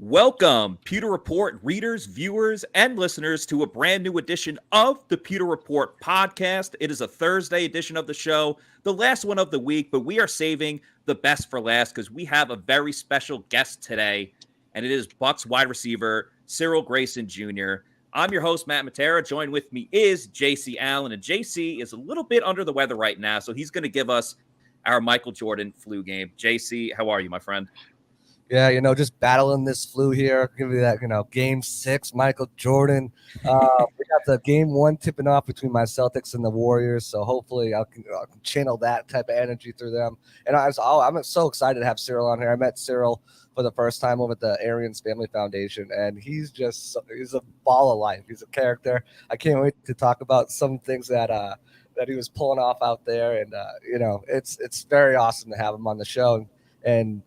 Welcome, Pewter Report readers, viewers, and listeners to a brand new edition of the Pewter Report podcast. It is a Thursday edition of the show, the last one of the week, but we are saving the best for last because we have a very special guest today, and it is Bucs wide receiver Cyril Grayson Jr. I'm your host, Matt Matera. Joined with me is JC Allen, and JC is a little bit under the weather right now, so he's going to give us our Michael Jordan flu game. JC, how are you, my friend? Yeah, just battling this flu here. Give me that, game 6, Michael Jordan. We got the game 1 tipping off between my Celtics and the Warriors, so hopefully I can channel that type of energy through them. And I'm so excited to have Cyril on here. I met Cyril for the first time over at the Arians Family Foundation, and he's a ball of life. He's a character. I can't wait to talk about some things that he was pulling off out there, and it's very awesome to have him on the show and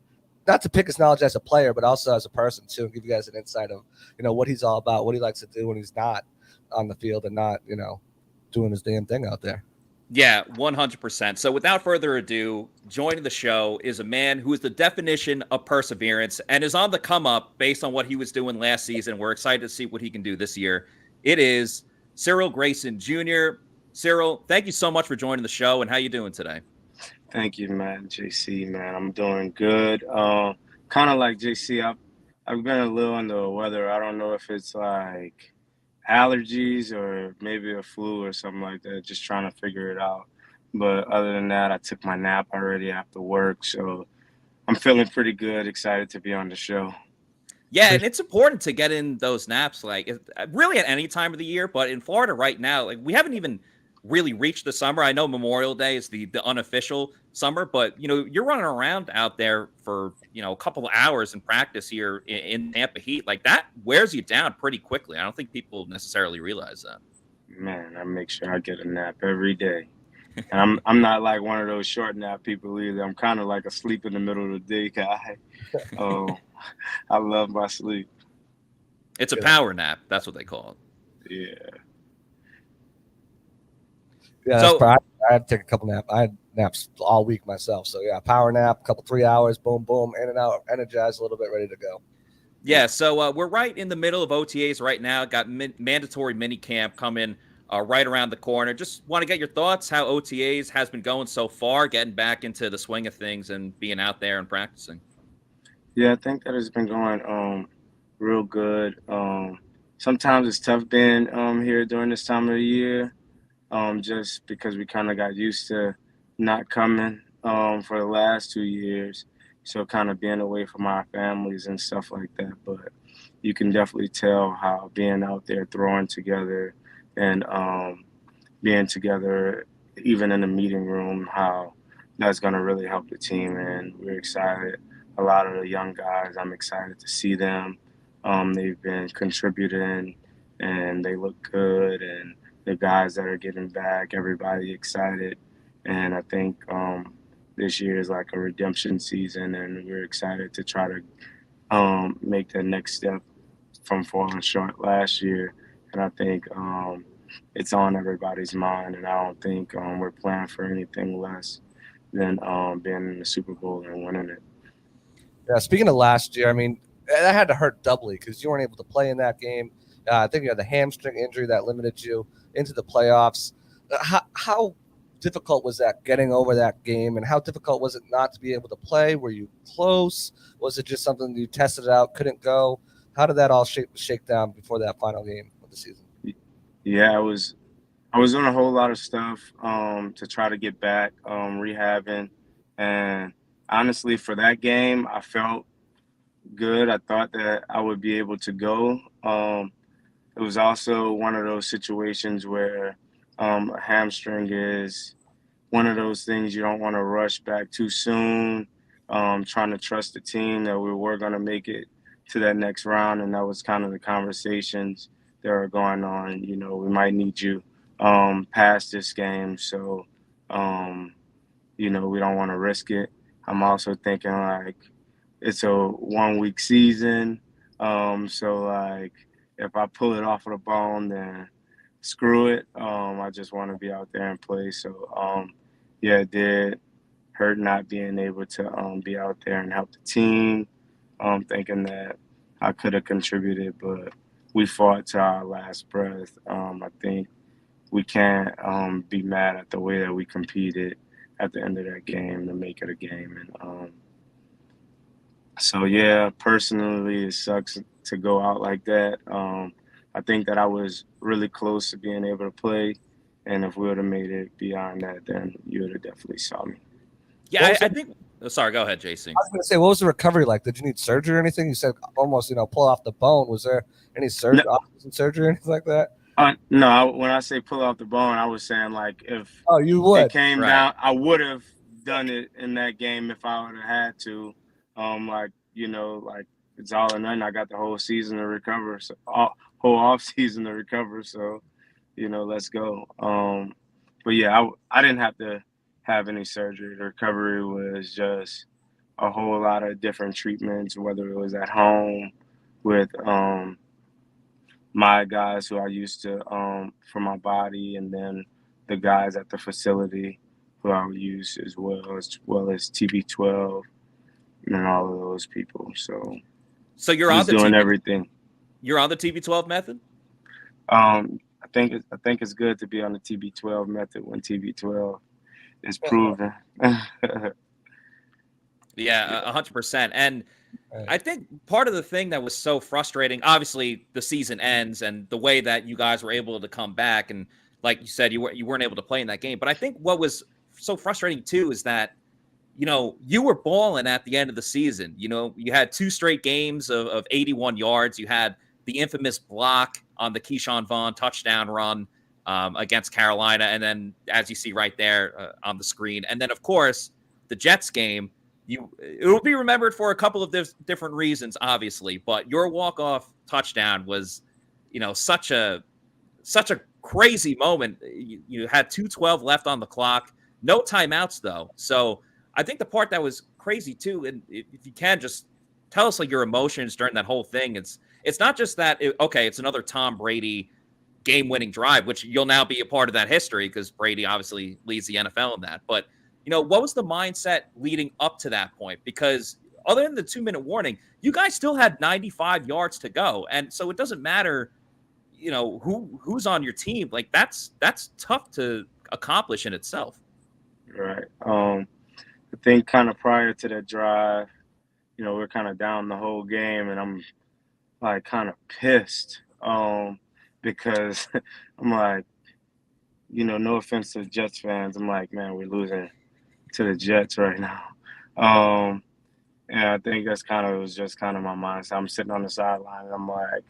not to pick his knowledge as a player, but also as a person too, and give you guys an insight of, what he's all about, what he likes to do when he's not on the field and not, doing his damn thing out there. Yeah, 100%. So without further ado, joining the show is a man who is the definition of perseverance and is on the come up based on what he was doing last season. We're excited to see what he can do this year. It is Cyril Grayson Jr. Cyril, thank you so much for joining the show, and how you doing today? Thank you, man. JC, man. I'm doing good. Kind of like JC, I've been a little under the weather. I don't know if it's like allergies or maybe a flu or something like that, just trying to figure it out. But other than that, I took my nap already after work, so I'm feeling pretty good, excited to be on the show. Yeah, and it's important to get in those naps, like really at any time of the year. But in Florida right now, like we haven't even really reached the summer. I know Memorial Day is the unofficial summer, but you're running around out there for a couple of hours in practice here in Tampa heat. Like that wears you down pretty quickly. I don't think people necessarily realize that. Man, I make sure I get a nap every day. And I'm not like one of those short nap people either. I'm kind of like a sleep in the middle of the day guy. Oh, I love my sleep. It's a power nap. That's what they call it. Yeah. Yeah, so, I had to take a couple naps. I had naps all week myself. So, yeah, power nap, 3 hours, boom, boom, in and out, energized, a little bit, ready to go. Yeah, so we're right in the middle of OTAs right now. Got mandatory mini camp coming right around the corner. Just want to get your thoughts how OTAs has been going so far, getting back into the swing of things and being out there and practicing. Yeah, I think that it's been going real good. Sometimes it's tough being here during this time of the year, just because we kind of got used to not coming for the last 2 years. So kind of being away from our families and stuff like that. But you can definitely tell how being out there throwing together and being together, even in the meeting room, how that's going to really help the team. And we're excited. A lot of the young guys, I'm excited to see them. They've been contributing and they look good. And the guys that are getting back, everybody excited. And I think this year is like a redemption season, and we're excited to try to make the next step from falling short last year. And I think it's on everybody's mind, and I don't think we're playing for anything less than being in the Super Bowl and winning it. Yeah, speaking of last year, I mean, that had to hurt doubly because you weren't able to play in that game. I think you had the hamstring injury that limited you into the playoffs. How difficult was that getting over that game, and how difficult was it not to be able to play? Were you close? Was it just something you tested out, couldn't go? How did that all shake down before that final game of the season? Yeah, I was doing a whole lot of stuff to try to get back, rehabbing, and honestly, for that game, I felt good. I thought that I would be able to go. It was also one of those situations where a hamstring is one of those things you don't want to rush back too soon, trying to trust the team that we were going to make it to that next round. And that was kind of the conversations that are going on. We might need you past this game. So, we don't want to risk it. I'm also thinking like it's a 1 week season. So like if I pull it off of the bone, then screw it. I just want to be out there and play. So yeah, it did hurt not being able to be out there and help the team. Thinking that I could have contributed, but we fought to our last breath. I think we can't be mad at the way that we competed at the end of that game to make it a game. And so, yeah, personally, it sucks to go out like that. I think that I was really close to being able to play. And if we would have made it beyond that, then you would have definitely saw me. Yeah, I think. Oh, sorry, go ahead, Jason. I was going to say, what was the recovery like? Did you need surgery or anything? You said almost, pull off the bone. Was there any surgery or anything like that? No, when I say pull off the bone, I was saying like if you would. It came down, I would have done it in that game if I would have had to. Like it's all or nothing. I got the whole season to recover, so whole off season to recover. So, let's go. But yeah, I didn't have to have any surgery. The recovery was just a whole lot of different treatments, whether it was at home with my guys who I used to for my body, and then the guys at the facility who I would use as well as TB12 and all of those people. So you're on the doing everything. You're on the TB12 method. I think it's good to be on the TB12 method when TB12 is proven. Yeah, 100%. And I think part of the thing that was so frustrating, obviously the season ends and the way that you guys were able to come back, and like you said, you weren't able to play in that game. But I think what was so frustrating too is that, you were balling at the end of the season. You had 2 straight games of 81 yards. You had the infamous block on the Keyshawn Vaughn touchdown run against Carolina. And then, as you see right there on the screen, and then, of course, the Jets game, it will be remembered for a couple of different reasons, obviously, but your walk-off touchdown was, such a crazy moment. You had 2:12 left on the clock, no timeouts though. So I think the part that was crazy too, and if you can just tell us like your emotions during that whole thing, it's not just that it's another Tom Brady game-winning drive, which you'll now be a part of that history because Brady obviously leads the NFL in that, but what was the mindset leading up to that point? Because other than the 2-minute warning, you guys still had 95 yards to go. And so it doesn't matter, who's on your team. Like that's tough to accomplish in itself. Right. I think kind of prior to that drive, we're kind of down the whole game, and I'm like kind of pissed because I'm like, no offense to Jets fans. I'm like, man, we're losing to the Jets right now. And I think was just kind of my mindset. I'm sitting on the sideline and I'm like,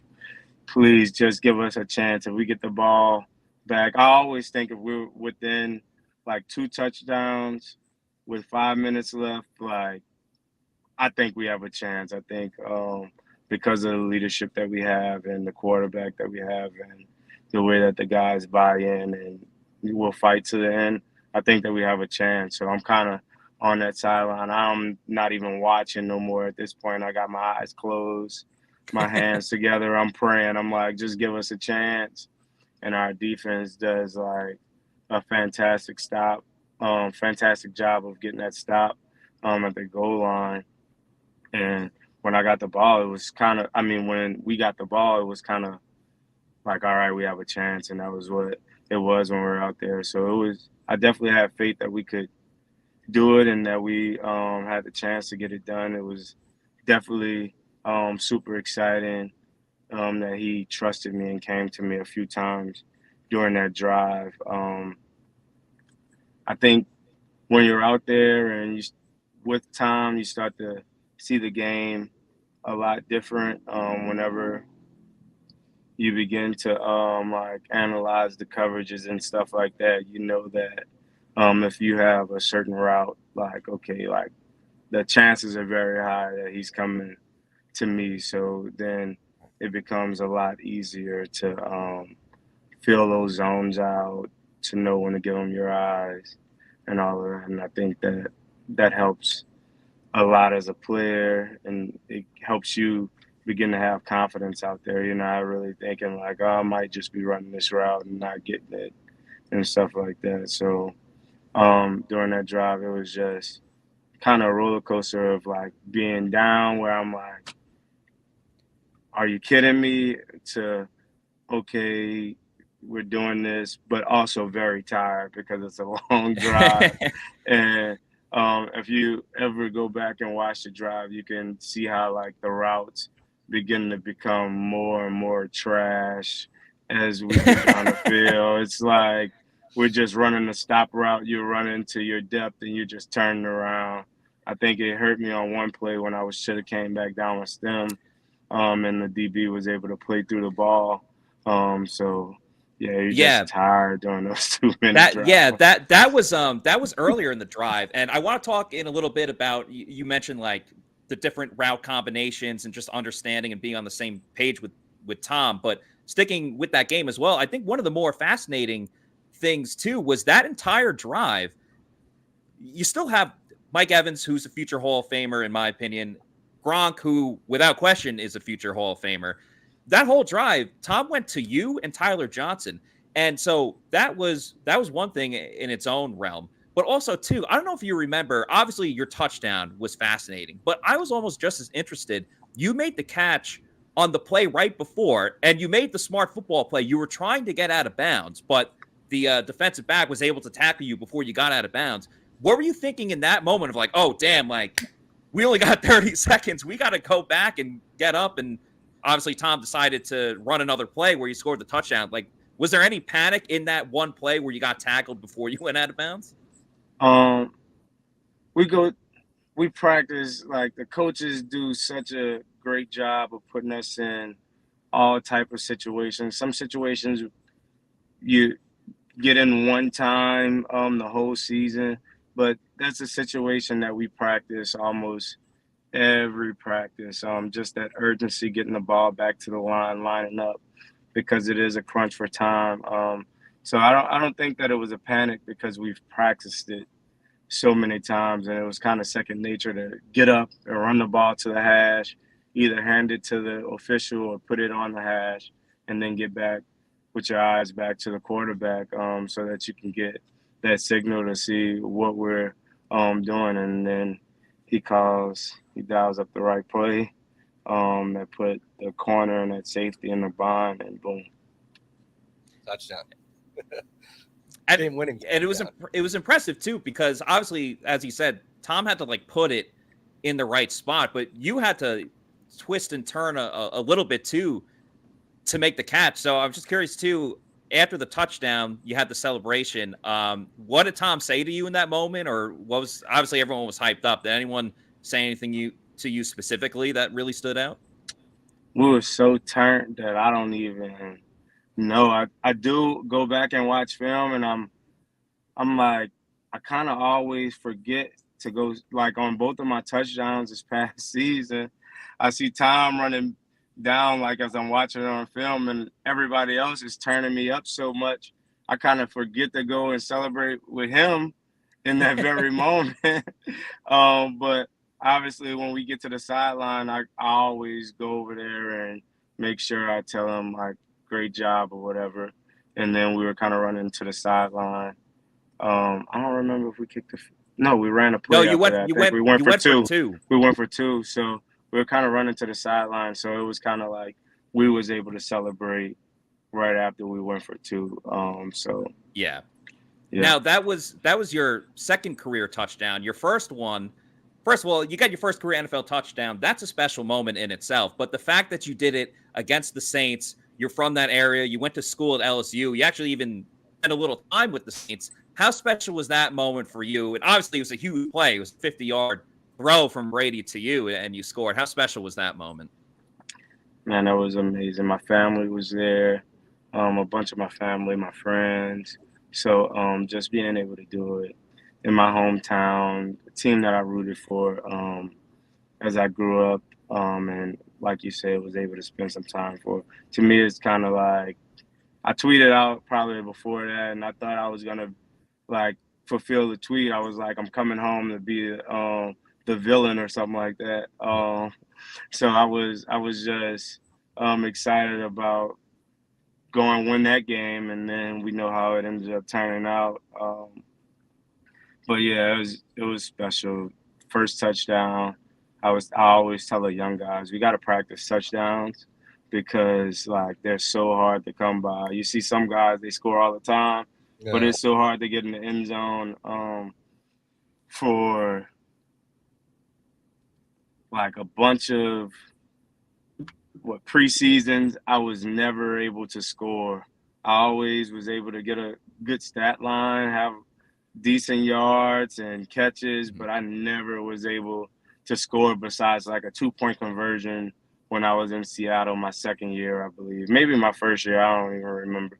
please just give us a chance. If we get the ball back, I always think if we're within like 2 touchdowns with 5 minutes left, like I think we have a chance. I think because of the leadership that we have and the quarterback that we have and the way that the guys buy in and we'll fight to the end, I think that we have a chance. So I'm kind of on that sideline. I'm not even watching no more at this point. I got my eyes closed, my hands together. I'm praying. I'm like, just give us a chance. And our defense does like a fantastic job of getting that stop at the goal line. And when I got the ball, it was when we got the ball, it was kind of like, all right, we have a chance. And that was what it was when we were out there. So I definitely had faith that we could do it and that we had the chance to get it done. It was definitely super exciting that he trusted me and came to me a few times during that drive. I think when you're out there and with time, you start to see the game a lot different whenever you begin to like analyze the coverages and stuff like that. That if you have a certain route, like, okay, like the chances are very high that he's coming to me. So then it becomes a lot easier to fill those zones out, to know when to give them your eyes and all of that. And I think that helps a lot as a player, and it helps you begin to have confidence out there. You're not really thinking like, oh, I might just be running this route and not getting it and stuff like that. So during that drive, it was just kind of a roller coaster of like being down where I'm like, are you kidding me? To, okay, we're doing this, but also very tired because it's a long drive. And if you ever go back and watch the drive, you can see how like the routes begin to become more and more trash as we get down the field. It's like we're just running a stop route. You run into your depth and you just turn around. I think it hurt me on one play when I should have came back down with stem, and the DB was able to play through the ball. So yeah, you're just tired during those 2 minute drives. That was earlier in the drive, and I want to talk in a little bit about you mentioned like the different route combinations and just understanding and being on the same page with Tom. But sticking with that game as well, I think one of the more fascinating things too was that entire drive. You still have Mike Evans, who's a future Hall of Famer in my opinion, Gronk, who without question is a future Hall of Famer. That whole drive, Tom went to you and Tyler Johnson. And so that was one thing in its own realm. But also, too, I don't know if you remember, obviously your touchdown was fascinating, but I was almost just as interested. You made the catch on the play right before, and you made the smart football play. You were trying to get out of bounds, but the defensive back was able to tackle you before you got out of bounds. What were you thinking in that moment of like, oh, damn, like, we only got 30 seconds. We got to go back and get up. And obviously Tom decided to run another play where he scored the touchdown. Like, was there any panic in that one play where you got tackled before you went out of bounds? We practice, like the coaches do such a great job of putting us in all type of situations. Some situations you get in one time the whole season, but that's a situation that we practice almost every practice. Just that urgency, getting the ball back to the line, lining up, because it is a crunch for time. So I don't think that it was a panic because we've practiced it so many times, and it was kind of second nature to get up and run the ball to the hash, either hand it to the official or put it on the hash, and then get back with your eyes back to the quarterback, so that you can get that signal to see what we're doing. And then he dials up the right play that put the corner and that safety in the bind, and boom. Touchdown. And it was impressive too, because obviously, as you said, Tom had to like put it in the right spot, but you had to twist and turn a little bit too to make the catch. So I'm just curious too, after the touchdown, you had the celebration. What did Tom say to you in that moment? Or what was, obviously everyone was hyped up. Did anyone say anything to you specifically that really stood out? We were so turned that I don't even know. I do go back and watch film, and I'm like, I kind of always forget to go, like on both of my touchdowns this past season. I see Tom running down like as I'm watching it on film, and everybody else is turning me up so much, I kind of forget to go and celebrate with him in that very moment. But obviously when we get to the sideline, I always go over there and make sure I tell him like great job or whatever. And then we were kind of running to the sideline. I don't remember if we kicked no, we ran a play. No, we went for two. We went for two. So we were kind of running to the sideline. So it was kind of like we was able to celebrate right after we went for two. Yeah. Now that was your second career touchdown. Your first one, first of all, you got your first career NFL touchdown. That's a special moment in itself. But the fact that you did it against the Saints, you're from that area, you went to school at LSU, you actually even spent a little time with the Saints. How special was that moment for you? And obviously it was a huge play. It was a 50-yard throw from Brady to you, and you scored. How special was that moment? Man, that was amazing. My family was there, a bunch of my family, my friends. So just being able to do it in my hometown, the team that I rooted for as I grew up, and like you said, was able to spend some time for. To me, it's kind of like I tweeted out probably before that, and I thought I was gonna like fulfill the tweet. I was like, I'm coming home to be the villain or something like that. So I was just excited about going win that game, and then we know how it ended up turning out. But yeah, it was special. First touchdown. I always tell the young guys, we got to practice touchdowns. because like they're so hard to come by. You see some guys, they score all the time, but Yeah. it's so hard to get in the end zone for like a bunch of preseasons. I was never able to score. I always was able to get a good stat line, have decent yards and catches, but I never was able to score besides like a 2-point conversion when I was in Seattle my second year, I believe. Maybe my first year, I don't even remember.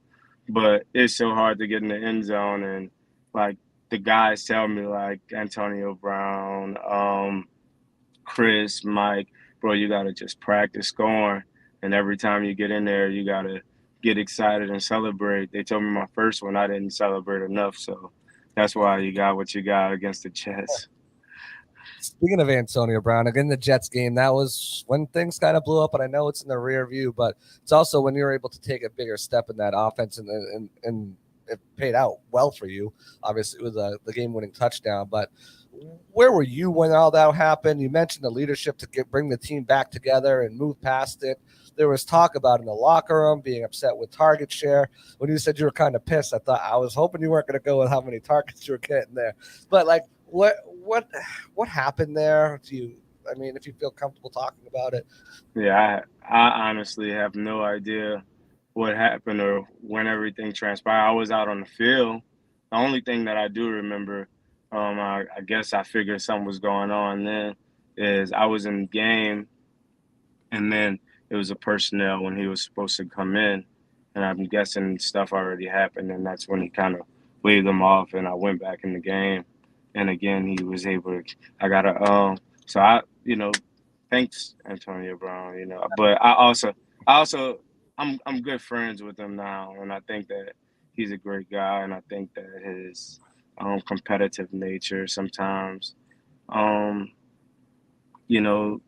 But it's so hard to get in the end zone, and like the guys tell me, like Antonio Brown, Chris, Mike, bro, you got to just practice scoring. And every time you get in there, you got to get excited and celebrate. They told me my first one, I didn't celebrate enough. So that's why you got what you got against the Jets. Speaking of Antonio Brown, again, the Jets game, that was when things kind of blew up, and I know it's in the rear view, but it's also when you're able to take a bigger step in that offense, and it paid out well for you. Obviously, it was the game-winning touchdown, but where were you when all that happened? You mentioned the leadership to bring the team back together and move past it. There was talk about in the locker room being upset with target share. When you said you were kind of pissed, I was hoping you weren't going to go with how many targets you were getting there. But like, what happened there? I mean, if you feel comfortable talking about it. Yeah, I honestly have no idea what happened or when everything transpired. I was out on the field. The only thing that I do remember, I guess I figured something was going on then, is I was in the game, and then it was a personnel when he was supposed to come in, and I'm guessing stuff already happened, and that's when he kind of waved them off, and I went back in the game, and again he was able to. I got a so I thanks Antonio Brown, but I'm good friends with him now, and I think that he's a great guy, and I think that his competitive nature sometimes you know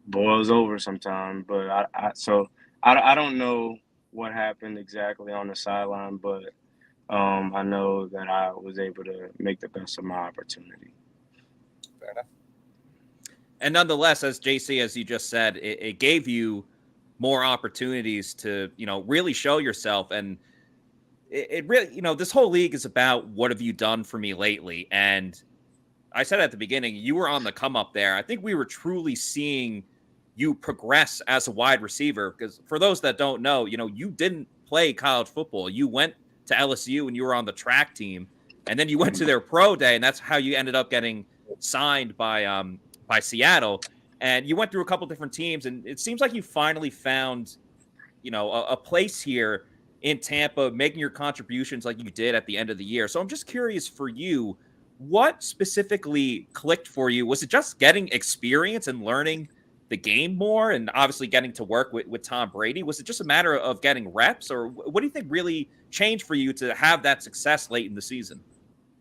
boils over sometimes. But I don't know what happened exactly on the sideline, but I know that I was able to make the best of my opportunity. Fair enough. And nonetheless, as JC, as you just said, it gave you more opportunities to, really show yourself. And it really, this whole league is about what have you done for me lately? And I said at the beginning, you were on the come up there. I think we were truly seeing you progress as a wide receiver, because for those that don't know, you didn't play college football. You went to LSU and you were on the track team, and then you went to their pro day, and that's how you ended up getting signed by Seattle. And you went through a couple different teams, and it seems like you finally found, a place here in Tampa, making your contributions like you did at the end of the year. So I'm just curious for you, what specifically clicked for you? Was it just getting experience and learning the game more, and obviously getting to work with Tom Brady? Was it just a matter of getting reps, or what do you think really changed for you to have that success late in the season?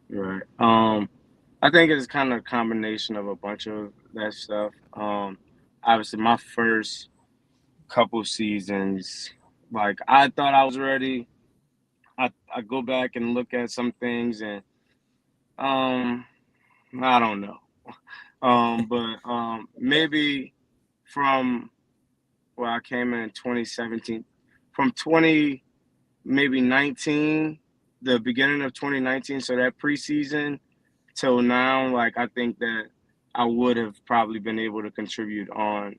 Right. I think it's kind of a combination of a bunch of that stuff. Obviously, my first couple seasons, like I thought I was ready. I go back and look at some things, and I don't know. But maybe from where I came in 2017, from 20 maybe 19, the beginning of 2019, so that preseason till now, like I think that I would have probably been able to contribute on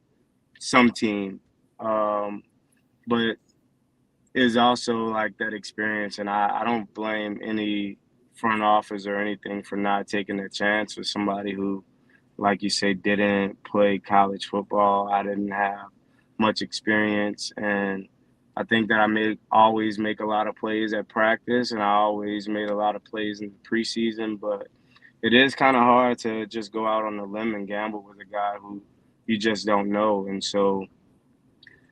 some team. But it's also like that experience, and I don't blame any front office or anything for not taking that chance with somebody who, like you say, didn't play college football. I didn't have much experience, and I think that always make a lot of plays at practice, and I always made a lot of plays in the preseason. But it is kind of hard to just go out on a limb and gamble with a guy who you just don't know. And so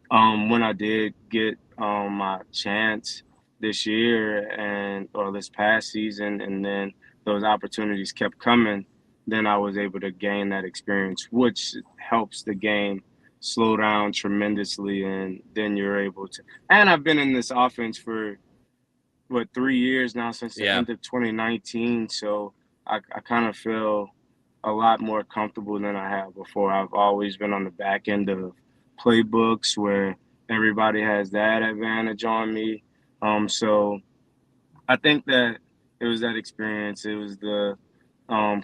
when I did get my chance this year or this past season, and then those opportunities kept coming, then I was able to gain that experience, which helps the game slow down tremendously. And then you're able to. And I've been in this offense for 3 years now, since the end of 2019. So I kind of feel a lot more comfortable than I have before. I've always been on the back end of playbooks where everybody has that advantage on me. So I think that it was that experience. It was the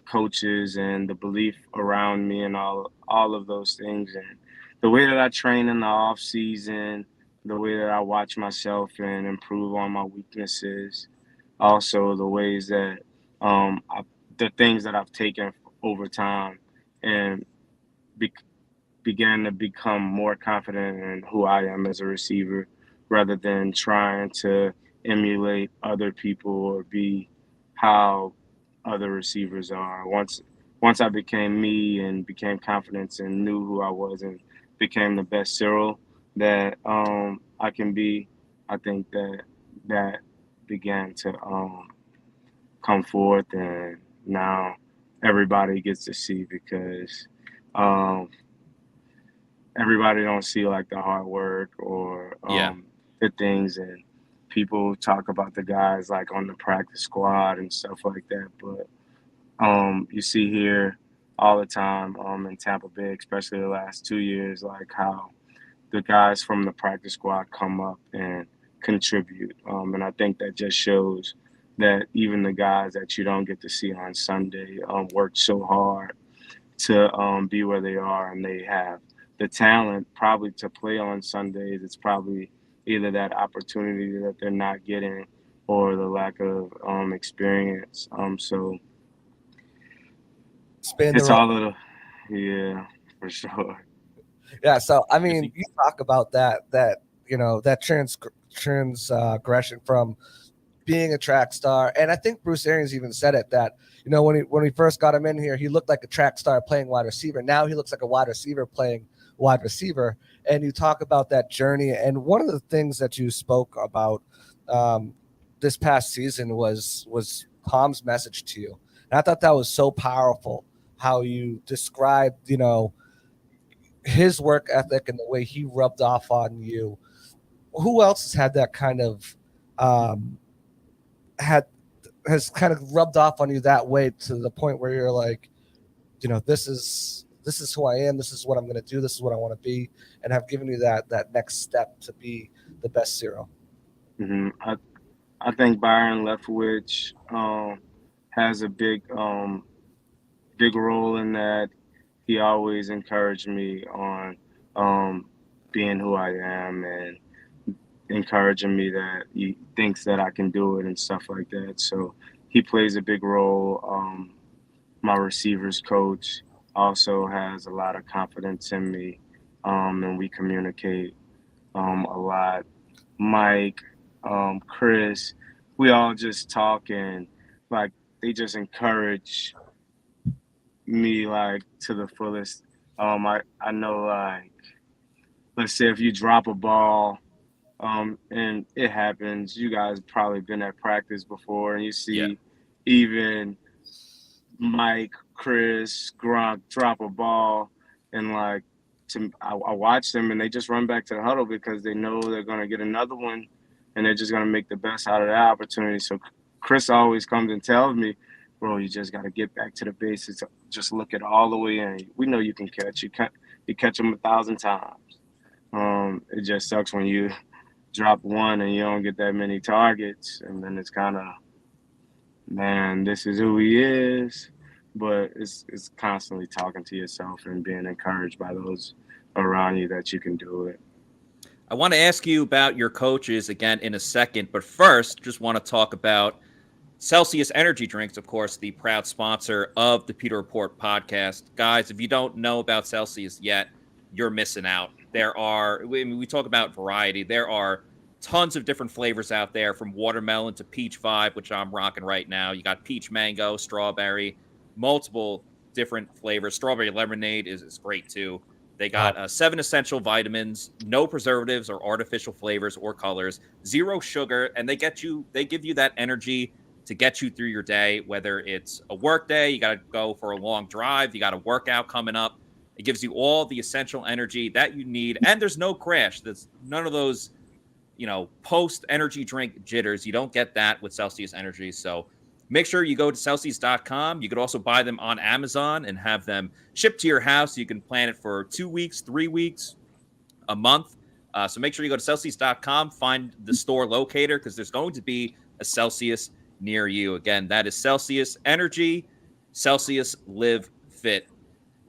coaches and the belief around me and all of those things, and the way that I train in the off season, the way that I watch myself and improve on my weaknesses, also the ways that the things that I've taken over time and be, began to become more confident in who I am as a receiver, rather than trying to emulate other people or be how other receivers are. Once I became me and became confident and knew who I was and became the best Cyril that I can be, I think that began to come forth, and now everybody gets to see because um, everybody don't see like the hard work or Yeah. the things, and people talk about the guys like on the practice squad and stuff like that, but you see here all the time in Tampa Bay, especially the last 2 years, like how the guys from the practice squad come up and contribute, and I think that just shows that even the guys that you don't get to see on Sunday work so hard to be where they are, and they have the talent probably to play on Sundays. It's probably either that opportunity that they're not getting or the lack of experience. So Spin the it's rock. all of the, yeah, for sure. Yeah. So I Is mean, he- you talk about that transgression from being a track star, and I think Bruce Arians even said it that when we first got him in here, he looked like a track star playing wide receiver. Now he looks like a wide receiver playing wide receiver. And you talk about that journey, and one of the things that you spoke about this past season was Tom's message to you, and I thought that was so powerful. How you described, his work ethic and the way he rubbed off on you. Who else has had that kind of um, has kind of rubbed off on you that way to the point where you're like, this is who I am, this is what I'm going to do, this is what I want to be, and have given you that next step to be the best Cyril? I think Byron Leftwich has a big role in that. He always encouraged me on being who I am and encouraging me that he thinks that I can do it and stuff like that. So he plays a big role. My receivers coach also has a lot of confidence in me, and we communicate a lot. Mike, Chris, we all just talk, and like they just encourage me like to the fullest. I know, like, let's say if you drop a ball, and it happens, you guys probably been at practice before, and you Yeah. see even Mike, Chris, Gronk drop a ball, and like I watch them, and they just run back to the huddle because they know they're gonna get another one, and they're just gonna make the best out of that opportunity. So Chris always comes and tells me, "Bro, you just gotta get back to the basics. Just look it all the way in. We know you can catch. You catch them 1,000 times. It just sucks when you drop one and you don't get that many targets, and then it's kind of, man, this is who he is." But it's constantly talking to yourself and being encouraged by those around you that you can do it. I want to ask you about your coaches again in a second, but first, just want to talk about Celsius Energy Drinks, of course, the proud sponsor of the Pewter Report podcast. Guys, if you don't know about Celsius yet, you're missing out. We talk about variety. There are tons of different flavors out there, from watermelon to peach vibe, which I'm rocking right now. You got peach mango, strawberry, multiple different flavors. Strawberry lemonade is great too. They got 7 essential vitamins, no preservatives or artificial flavors or colors, 0 sugar, and they give you that energy to get you through your day, whether it's a work day, you got to go for a long drive, you got a workout coming up. It gives you all the essential energy that you need, and there's no crash. There's none of those, post energy drink jitters. You don't get that with Celsius Energy. So make sure you go to Celsius.com. You could also buy them on Amazon and have them shipped to your house. You can plan it for 2 weeks, 3 weeks, a month. So make sure you go to Celsius.com, find the store locator, because there's going to be a Celsius near you. Again, that is Celsius Energy, Celsius Live Fit.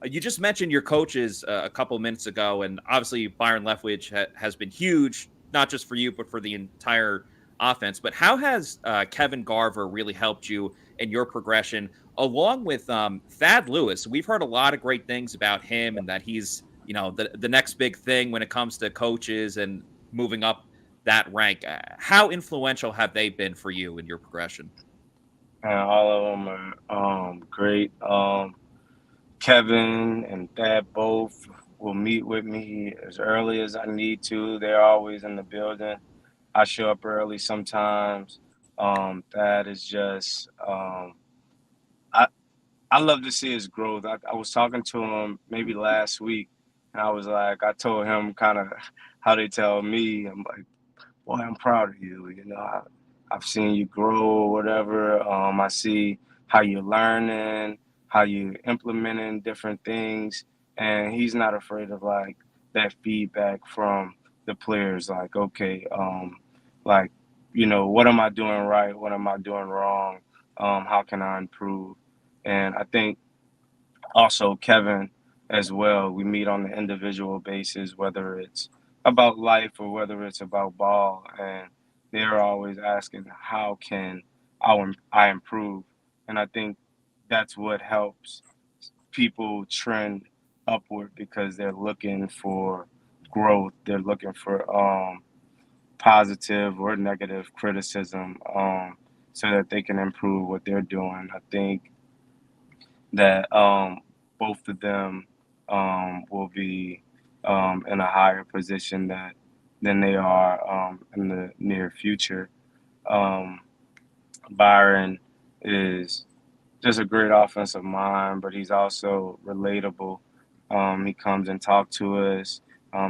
You just mentioned your coaches a couple minutes ago, and obviously Byron Leftwich has been huge, not just for you, but for the entire offense. But how has Kevin Garver really helped you in your progression, along with Thad Lewis? We've heard a lot of great things about him, and that he's, the next big thing when it comes to coaches and moving up that rank. How influential have they been for you in your progression? And all of them are great. Kevin and Thad both will meet with me as early as I need to. They're always in the building. I show up early sometimes. Thad is just I I love to see his growth. I was talking to him maybe last week, and I told him kind of how they tell me. I'm like, boy, I'm proud of you. I've seen you grow or whatever. I see how you're learning, how you implementing different things, and he's not afraid of like that feedback from the players. Like, okay, like, what am I doing right? What am I doing wrong? How can I improve? And I think also Kevin as well. We meet on the individual basis, whether it's about life or whether it's about ball, and they're always asking how can I improve, and I think that's what helps people trend upward because they're looking for growth. They're looking for positive or negative criticism, so that they can improve what they're doing. I think that both of them will be in a higher position than they are in the near future. Um, Byron is just a great offensive mind, but he's also relatable. He comes and talks to us.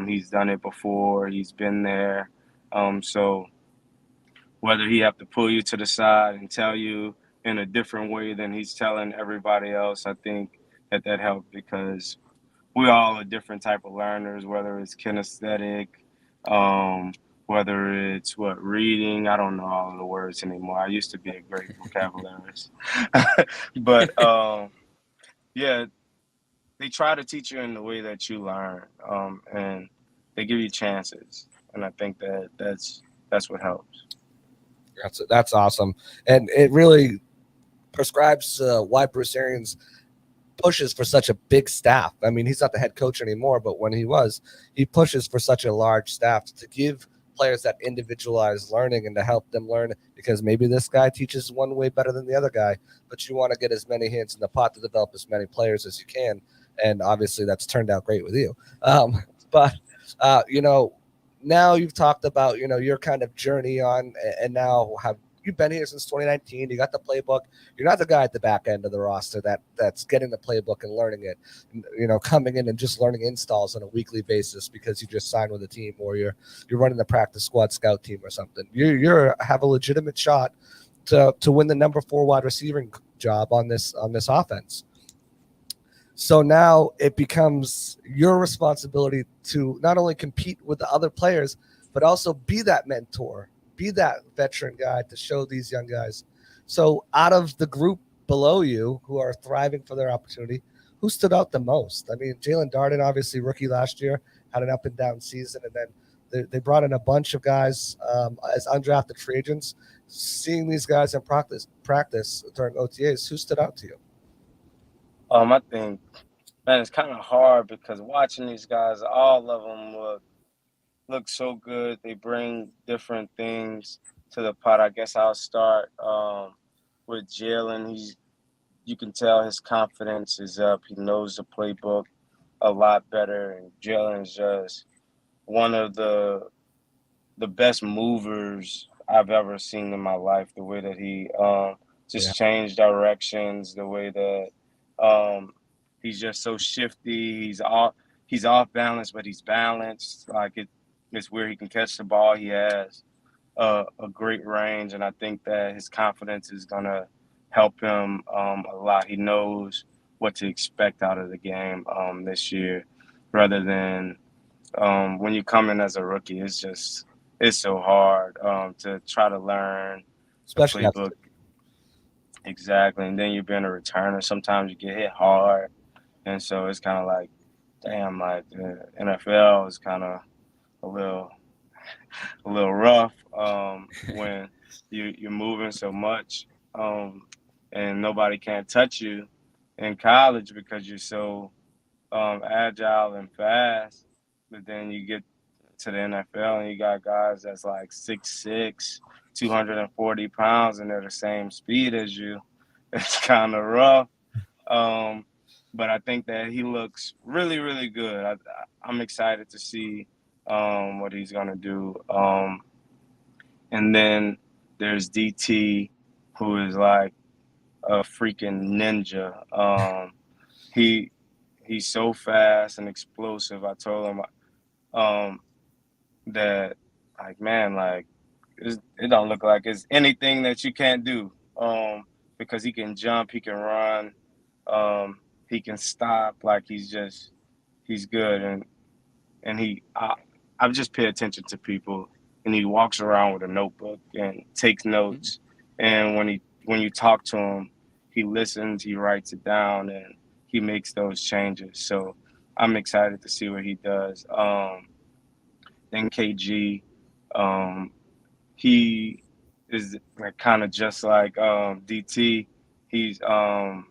He's done it before. He's been there. So whether he have to pull you to the side and tell you in a different way than he's telling everybody else, I think that helped because we all are different type of learners, whether it's kinesthetic, um, whether it's reading. I don't know all of the words anymore. I used to be a great vocabulary. But yeah, they try to teach you in the way that you learn, and they give you chances. And I think that's what helps. That's awesome, and it really prescribes why Bruce Arians pushes for such a big staff. I mean, he's not the head coach anymore, but when he was, he pushes for such a large staff to give players that individualized learning and to help them learn, because maybe this guy teaches one way better than the other guy, but you want to get as many hands in the pot to develop as many players as you can. And obviously that's turned out great with you. But now you've talked about, your kind of journey on, and now have you've been here since 2019. You got the playbook. You're not the guy at the back end of the roster that's getting the playbook and learning it, coming in and just learning installs on a weekly basis because you just signed with a team, or you're running the practice squad scout team or something. You have a legitimate shot to win the number 4 wide receiving job on this offense. So now it becomes your responsibility to not only compete with the other players, but also be that mentor, be that veteran guy to show these young guys. So out of the group below you who are thriving for their opportunity, who stood out the most? I mean, Jalen Darden, obviously rookie last year, had an up and down season, and then they brought in a bunch of guys as undrafted free agents. Seeing these guys in practice during OTAs, who stood out to you? I think, man, it's kind of hard because watching these guys, all of them look so good. They bring different things to the pot. I guess I'll start with Jalen. You can tell his confidence is up. He knows the playbook a lot better, and Jalen's just one of the best movers I've ever seen in my life. The way that he changed directions, the way that he's just so shifty. He's off balance, but he's balanced. It's where he can catch the ball. He has a great range, and I think that his confidence is gonna help him a lot. He knows what to expect out of the game this year, rather than when you come in as a rookie, it's so hard to try to learn the especially after playbook exactly, and then you've been a returner. Sometimes you get hit hard, and so it's kind of like, damn, like the NFL is kind of a little rough when you're moving so much, and nobody can touch you in college because you're so agile and fast. But then you get to the NFL and you got guys that's like 6'6", 240 pounds, and they're the same speed as you. It's kind of rough. Um, but I think that he looks really, really good. I'm excited to see what he's gonna do. And then there's DT, who is like a freaking ninja. He he's so fast and explosive. I told him that, like, man, like it don't look like it's anything that you can't do. Because he can jump, he can run, he can stop. Like he's good, and I just pay attention to people, and he walks around with a notebook and takes notes. And when you talk to him, he listens, he writes it down, and he makes those changes. So I'm excited to see what he does. Then KG, um, he is like kind of just like DT. He's a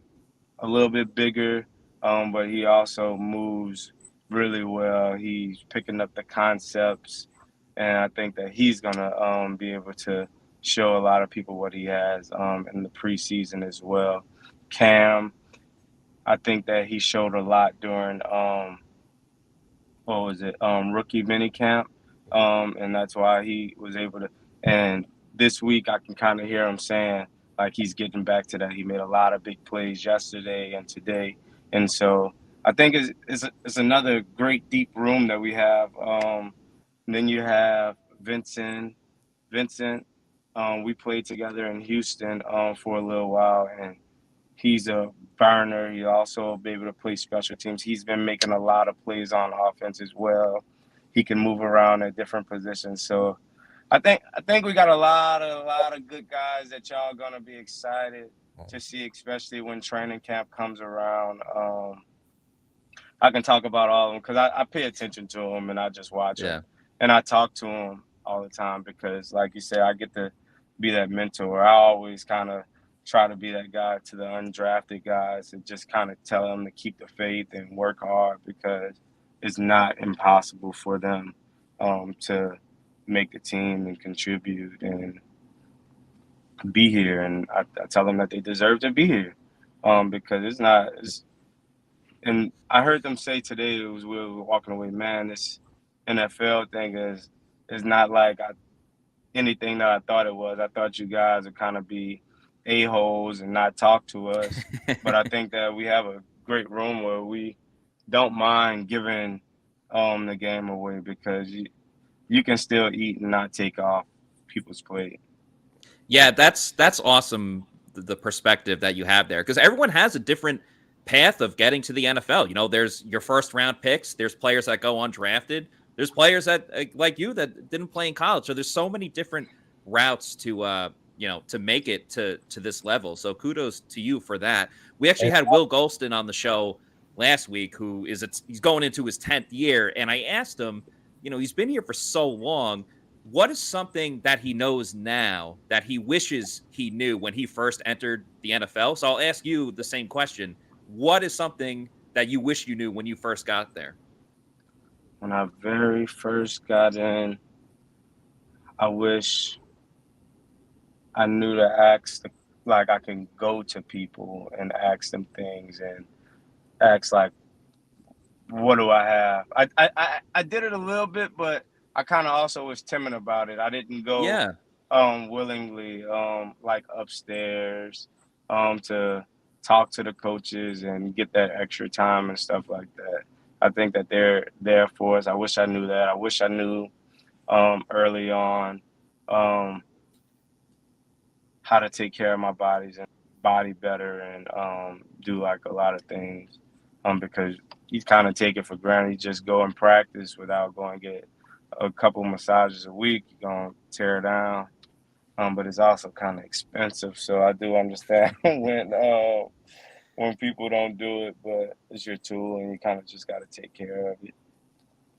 little bit bigger, but he also moves really well. He's picking up the concepts, and I think that he's gonna be able to show a lot of people what he has in the preseason as well. Cam, I think that he showed a lot during what was it, rookie mini camp, and that's why he was able to. And this week, I can kind of hear him saying like he's getting back to that. He made a lot of big plays yesterday and today, and so I think it's another great deep room that we have. And then you have Vincent. We played together in Houston for a little while, and he's a burner. He also will be able to play special teams. He's been making a lot of plays on offense as well. He can move around at different positions. So I think we got a lot of good guys that y'all gonna be excited to see, especially when training camp comes around. I can talk about all of them because I pay attention to them and I just watch them, and I talk to them all the time because, like you said, I get to be that mentor. I always kind of try to be that guy to the undrafted guys and just kind of tell them to keep the faith and work hard because it's not impossible for them to make the team and contribute and be here. And I tell them that they deserve to be here because it's not. And I heard them say today, it was we were walking away, man, this NFL thing is not like anything that I thought it was. I thought you guys would kind of be a-holes and not talk to us. But I think that we have a great room where we don't mind giving the game away because you can still eat and not take off people's plate. Yeah, that's awesome, the perspective that you have there, because everyone has a different path of getting to the NFL. You know, there's your first round picks, there's players that go undrafted, there's players that like you that didn't play in college. So there's so many different routes to to make it to this level. So kudos to you for that. We actually had Will Golston on the show last week, he's going into his 10th year, and I asked him, he's been here for so long. What is something that he knows now that he wishes he knew when he first entered the NFL? So I'll ask you the same question. What is something that you wish you knew when you first got there? When I very first got in, I wish I knew to ask, like I can go to people and ask them things and ask like, what do I have? I did it a little bit, but I kind of also was timid about it. I didn't go willingly like upstairs to talk to the coaches and get that extra time and stuff like that. I think that they're there for us. I wish I knew that. I wish I knew early on how to take care of my body better and do like a lot of things. because you kind of take it for granted. You just go and practice without going to get a couple massages a week. You're going to tear it down. But it's also kind of expensive. So I do understand when people don't do it, but it's your tool and you kind of just got to take care of it.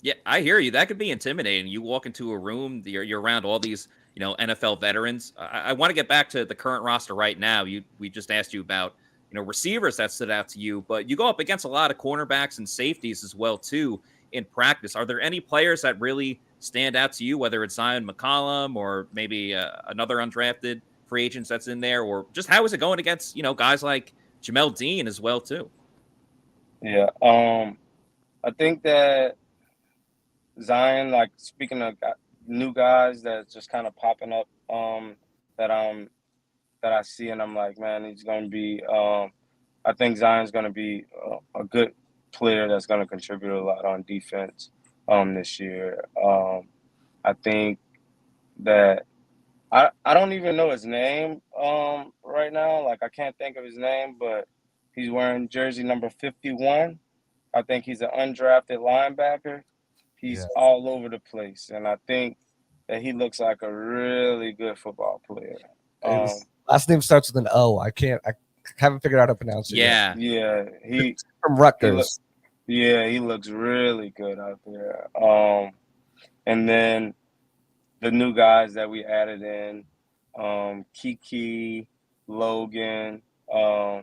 Yeah, I hear you. That could be intimidating. You walk into a room, you're around all these, NFL veterans. I want to get back to the current roster right now. We just asked you about, receivers that stood out to you, but you go up against a lot of cornerbacks and safeties as well too in practice. Are there any players that really stand out to you, whether it's Zyon McCollum or maybe another undrafted free agent that's in there, or just how is it going against, guys like Jamel Dean as well too? Yeah, I think that Zyon, like speaking of new guys that's just kind of popping up, that that I see, and I'm like, man, he's going to be. I think Zion's going to be a good player that's going to contribute a lot on defense this year. I think that I don't even know his name right now. Like I can't think of his name, but he's wearing jersey number 51. I think he's an undrafted linebacker. He's Yeah. all over the place, and I think that he looks like a really good football player. Last name starts with an O. I haven't figured out how to pronounce it yet. Yeah, It's from Rutgers. he looks really good out there. And then the new guys that we added in, Kiki, Logan, so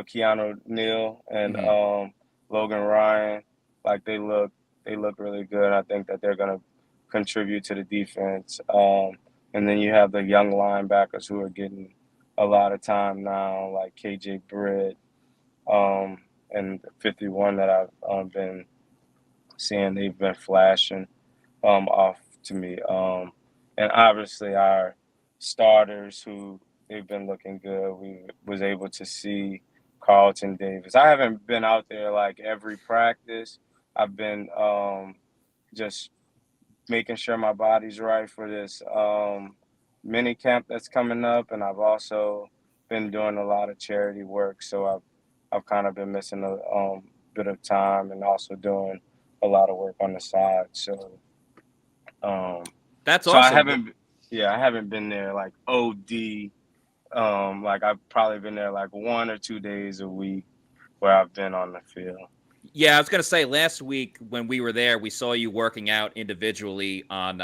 Keanu Neal and Logan Ryan, like they look really good. I think that they're gonna contribute to the defense. And then you have the young linebackers who are getting a lot of time now, like KJ Britt, and 51 that I've been seeing. They've been flashing off to me. And obviously our starters who they've been looking good. We was able to see Carlton Davis. I haven't been out there like every practice. I've been just making sure my body's right for this mini camp that's coming up, and I've also been doing a lot of charity work. So I've kind of been missing a bit of time and also doing a lot of work on the side. So That's so awesome. I haven't been there like OD. Like I've probably been there like 1 or 2 days a week where I've been on the field. Yeah, I was going to say last week when we were there, we saw you working out individually on,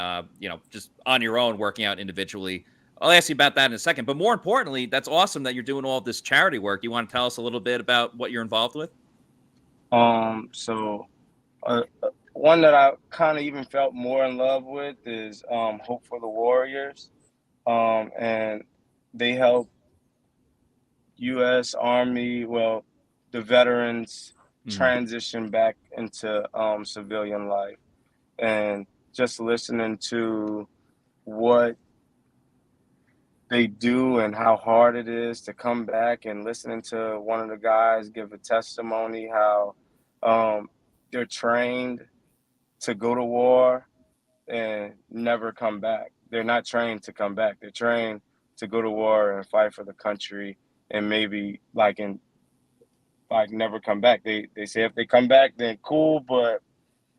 just on your own, working out individually. I'll ask you about that in a second. But more importantly, that's awesome that you're doing all this charity work. You want to tell us a little bit about what you're involved with? So one that I kind of even felt more in love with is Hope for the Warriors. And they help U.S. Army, the veterans transition back into civilian life. And just listening to what they do and how hard it is to come back, and listening to one of the guys give a testimony how they're trained to go to war and never come back. They're not trained to come back. They're trained to go to war and fight for the country, and maybe never come back. They say if they come back, then cool, but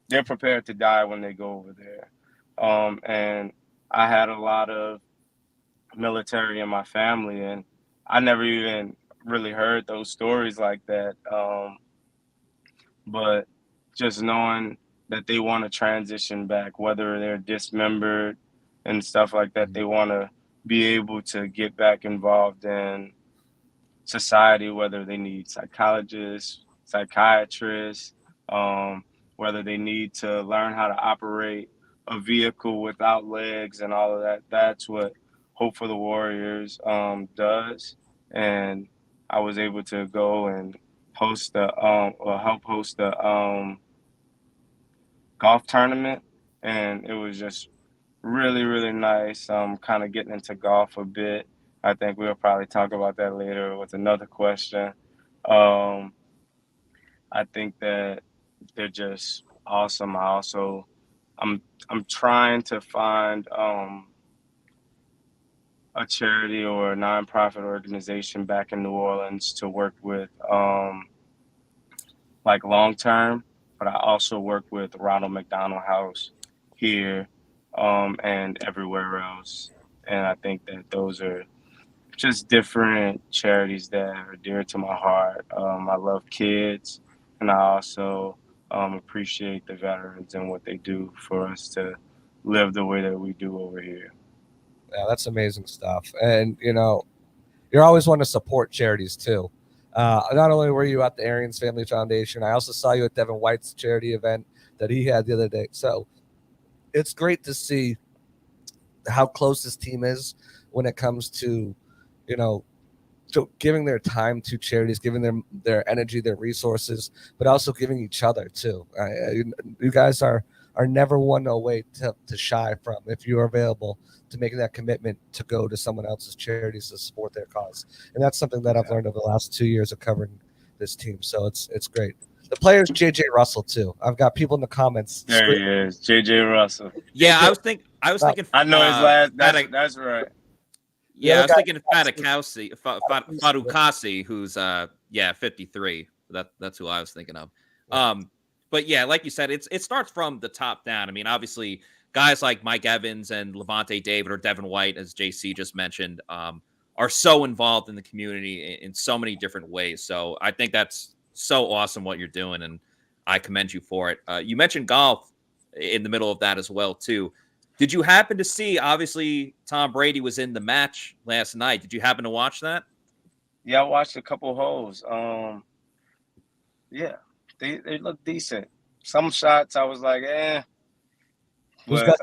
they're prepared to die when they go over there. And I had a lot of military in my family, and I never even really heard those stories like that. But just knowing that they want to transition back, whether they're dismembered and stuff like that, they want to be able to get back involved in society, whether they need psychologists, psychiatrists, whether they need to learn how to operate a vehicle without legs and all of that. That's what Hope for the Warriors does. And I was able to go and help host the golf tournament, and it was just really, really nice. Kind of getting into golf a bit. I think we'll probably talk about that later with another question. I think that they're just awesome. I'm trying to find a charity or a nonprofit organization back in New Orleans to work with like long term, but I also work with Ronald McDonald House here and everywhere else. And I think that those are just different charities that are dear to my heart. I love kids, and I also appreciate the veterans and what they do for us to live the way that we do over here. Yeah, that's amazing stuff. And, you're always want to support charities too. Not only were you at the Arians Family Foundation, I also saw you at Devin White's charity event that he had the other day. So it's great to see how close this team is when it comes to, giving their time to charities, giving them their energy, their resources, but also giving each other too. You guys are never one away to shy from, if you are available, to making that commitment to go to someone else's charities to support their cause. And that's something that I've learned over the last 2 years of covering this team. So it's great. The player's JJ Russell too. I've got people in the comments. There he is, JJ Russell. Yeah, I was thinking. I know his last. That's right. Yeah, I was thinking Fadukasi, who's 53. That's who I was thinking of. But yeah, like you said, it starts from the top down. I mean, obviously, guys like Mike Evans and Levante David or Devin White, as JC just mentioned, are so involved in the community in so many different ways. So I think that's so awesome what you're doing, and I commend you for it. You mentioned golf in the middle of that as well, too. Did you happen to see, obviously, Tom Brady was in the match last night. Did you happen to watch that? Yeah, I watched a couple holes. Yeah, they look decent. Some shots I was like, eh. But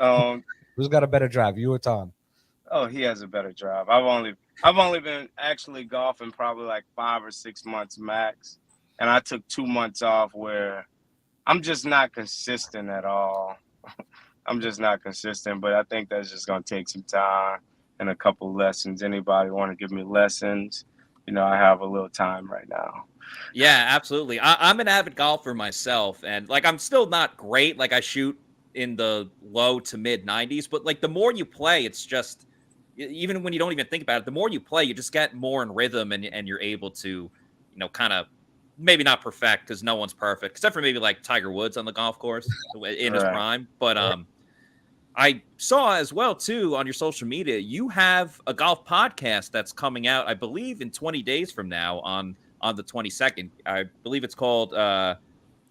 who's got a better drive, you or Tom? Oh, he has a better drive. I've only been actually golfing probably like 5 or 6 months max. And I took 2 months off where I'm just not consistent at all. I'm just not consistent, but I think that's just going to take some time and a couple lessons. Anybody want to give me lessons? I have a little time right now. Yeah, absolutely. I'm an avid golfer myself, and I'm still not great. I shoot in the low to mid 90s, but the more you play, it's just, even when you don't even think about it, the more you play, you just get more in rhythm, and you're able to, kind of maybe not perfect, because no one's perfect, except for maybe Tiger Woods on the golf course in his prime. But I saw as well, too, on your social media, you have a golf podcast that's coming out, I believe, in 20 days from now on the 22nd. I believe it's called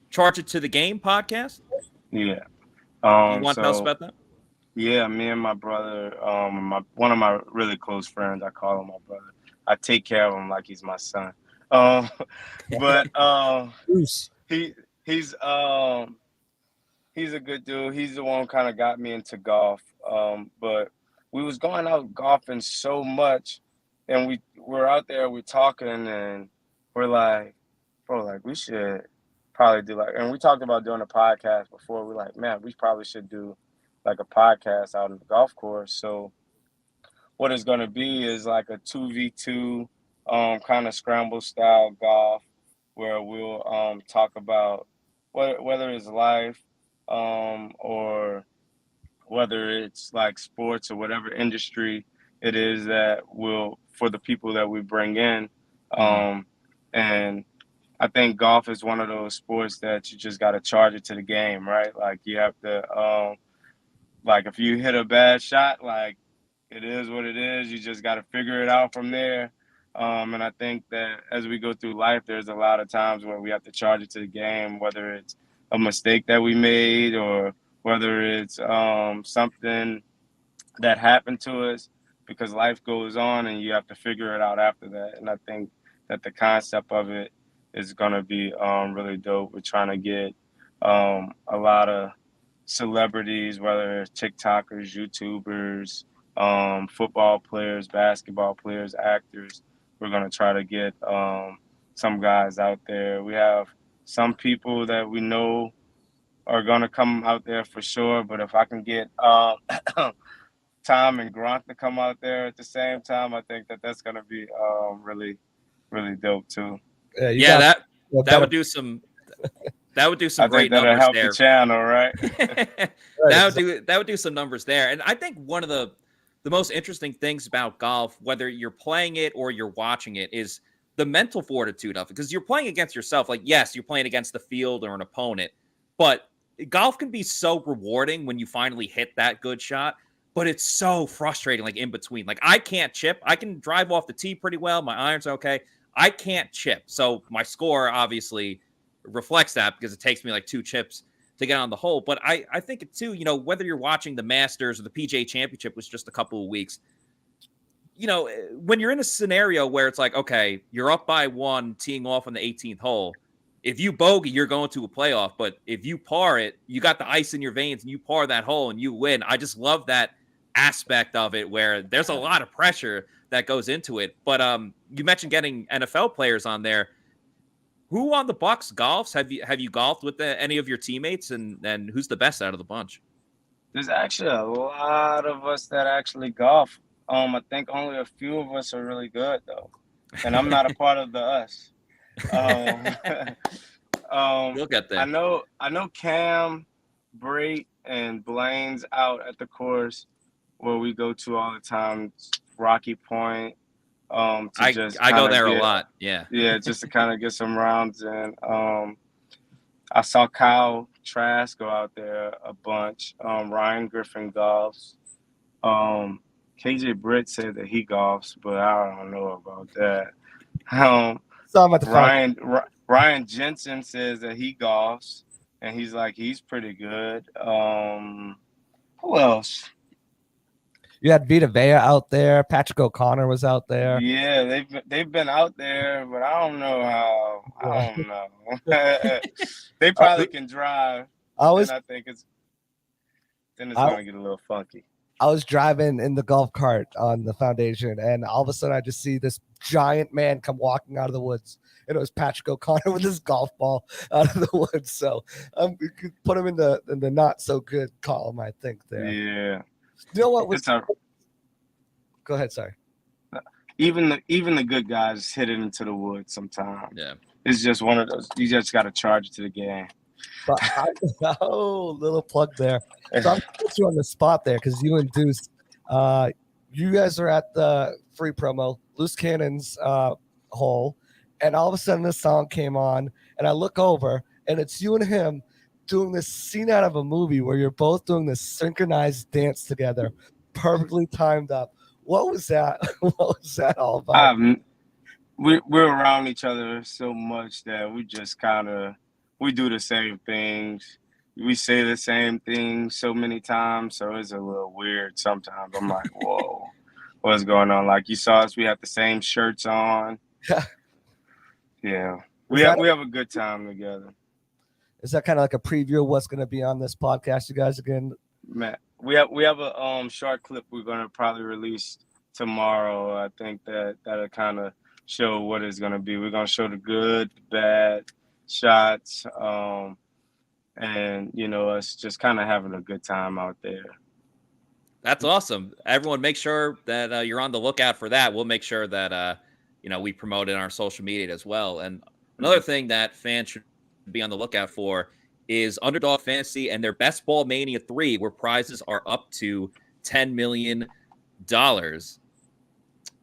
Charge It to the Game podcast. Yeah. You want to tell us about that? Yeah, me and my brother, one of my really close friends, I call him my brother. I take care of him like he's my son. But he's a good dude. He's the one who kind of got me into golf. But we was going out golfing so much, and we're out there, we're talking, and we're like, bro, we should probably do and we talked about doing a podcast before. We're like, man, we probably should do a podcast out on the golf course. So what it's going to be is a 2v2 kind of scramble style golf, where we'll talk about whether it's life or whether it's sports or whatever industry it is that for the people that we bring in. And I think golf is one of those sports that you just got to charge it to the game, right? You have to, if you hit a bad shot, it is what it is. You just got to figure it out from there. And I think that as we go through life, there's a lot of times where we have to charge it to the game, whether it's a mistake that we made or whether it's something that happened to us, because life goes on and you have to figure it out after that. And I think that the concept of it is going to be really dope. We're trying to get a lot of celebrities, whether it's TikTokers, YouTubers, football players, basketball players, actors. We're going to try to get some guys out there. We have some people that we know are going to come out there for sure, but if I can get Tom and Gronk to come out there at the same time, I think that's going to be really, really dope too. That would do some. That would do some great numbers help there. The channel, right? that would do some numbers there. And I think one of the most interesting things about golf, whether you're playing it or you're watching it, is the mental fortitude of it, because you're playing against yourself. Like, yes, you're playing against the field or an opponent, but golf can be so rewarding when you finally hit that good shot, but it's so frustrating, like in between. Like, I can't chip. I can drive off the tee pretty well. My iron's okay. I can't chip. So my score obviously reflects that because it takes me like 2 chips to get on the hole. But I think it too, whether you're watching the Masters or the PGA Championship was just a couple of weeks, when you're in a scenario where it's like, okay, you're up by 1 teeing off on the 18th hole. If you bogey, you're going to a playoff. But if you par it, you got the ice in your veins and you par that hole and you win. I just love that aspect of it where there's a lot of pressure that goes into it. But you mentioned getting NFL players on there. Who on the Bucs golfs? Have you golfed with any of your teammates, and who's the best out of the bunch? There's actually a lot of us that actually golf. I think only a few of us are really good though, and I'm not a part of the us. We'll get there. I know Cam, Brady, and Blaine's out at the course where we go to all the time, Rocky Point. I go there a lot. Yeah. Yeah, just to kind of get some rounds in. I saw Kyle Trask go out there a bunch. Ryan Griffin golfs. KJ Britt said that he golfs, but I don't know about that. Ryan Jensen says that he golfs, and he's pretty good. Who else? You had Vita Vea out there. Patrick O'Connor was out there. Yeah, they've been out there, but I don't know how. I don't know. They probably can drive. I think it's gonna get a little funky. I was driving in the golf cart on the foundation, and all of a sudden I just see this giant man come walking out of the woods. And it was Patrick O'Connor with his golf ball out of the woods. So we could put him in the not so good column, I think. There. Yeah. You know what? Go ahead. Sorry. Even the good guys hit it into the woods sometimes. Yeah. It's just one of those. You just got to charge it to the game. Little plug there. So I'm gonna put you on the spot there because you and Deuce, you guys are at the free promo, Loose Cannon's hole, and all of a sudden this song came on, and I look over, and it's you and him doing this scene out of a movie where you're both doing this synchronized dance together, perfectly timed up. What was that? What was that all about? We're around each other so much that we just we do the same things. We say the same things so many times, so it's a little weird sometimes. I'm like, whoa, what's going on? Like, you saw us, we have the same shirts on. Yeah. We have a good time together. Is that kind of like a preview of what's going to be on this podcast, you guys, again? Matt, we have a short clip we're going to probably release tomorrow. I think that'll kind of show what it's going to be. We're going to show the good, bad shots, and us just kind of having a good time out there. That's awesome. Everyone, make sure that you're on the lookout for that. We'll make sure that we promote it on our social media as well. And another thing that fans should be on the lookout for is Underdog Fantasy and their Best Ball Mania 3, where prizes are up to $10 million. Guys,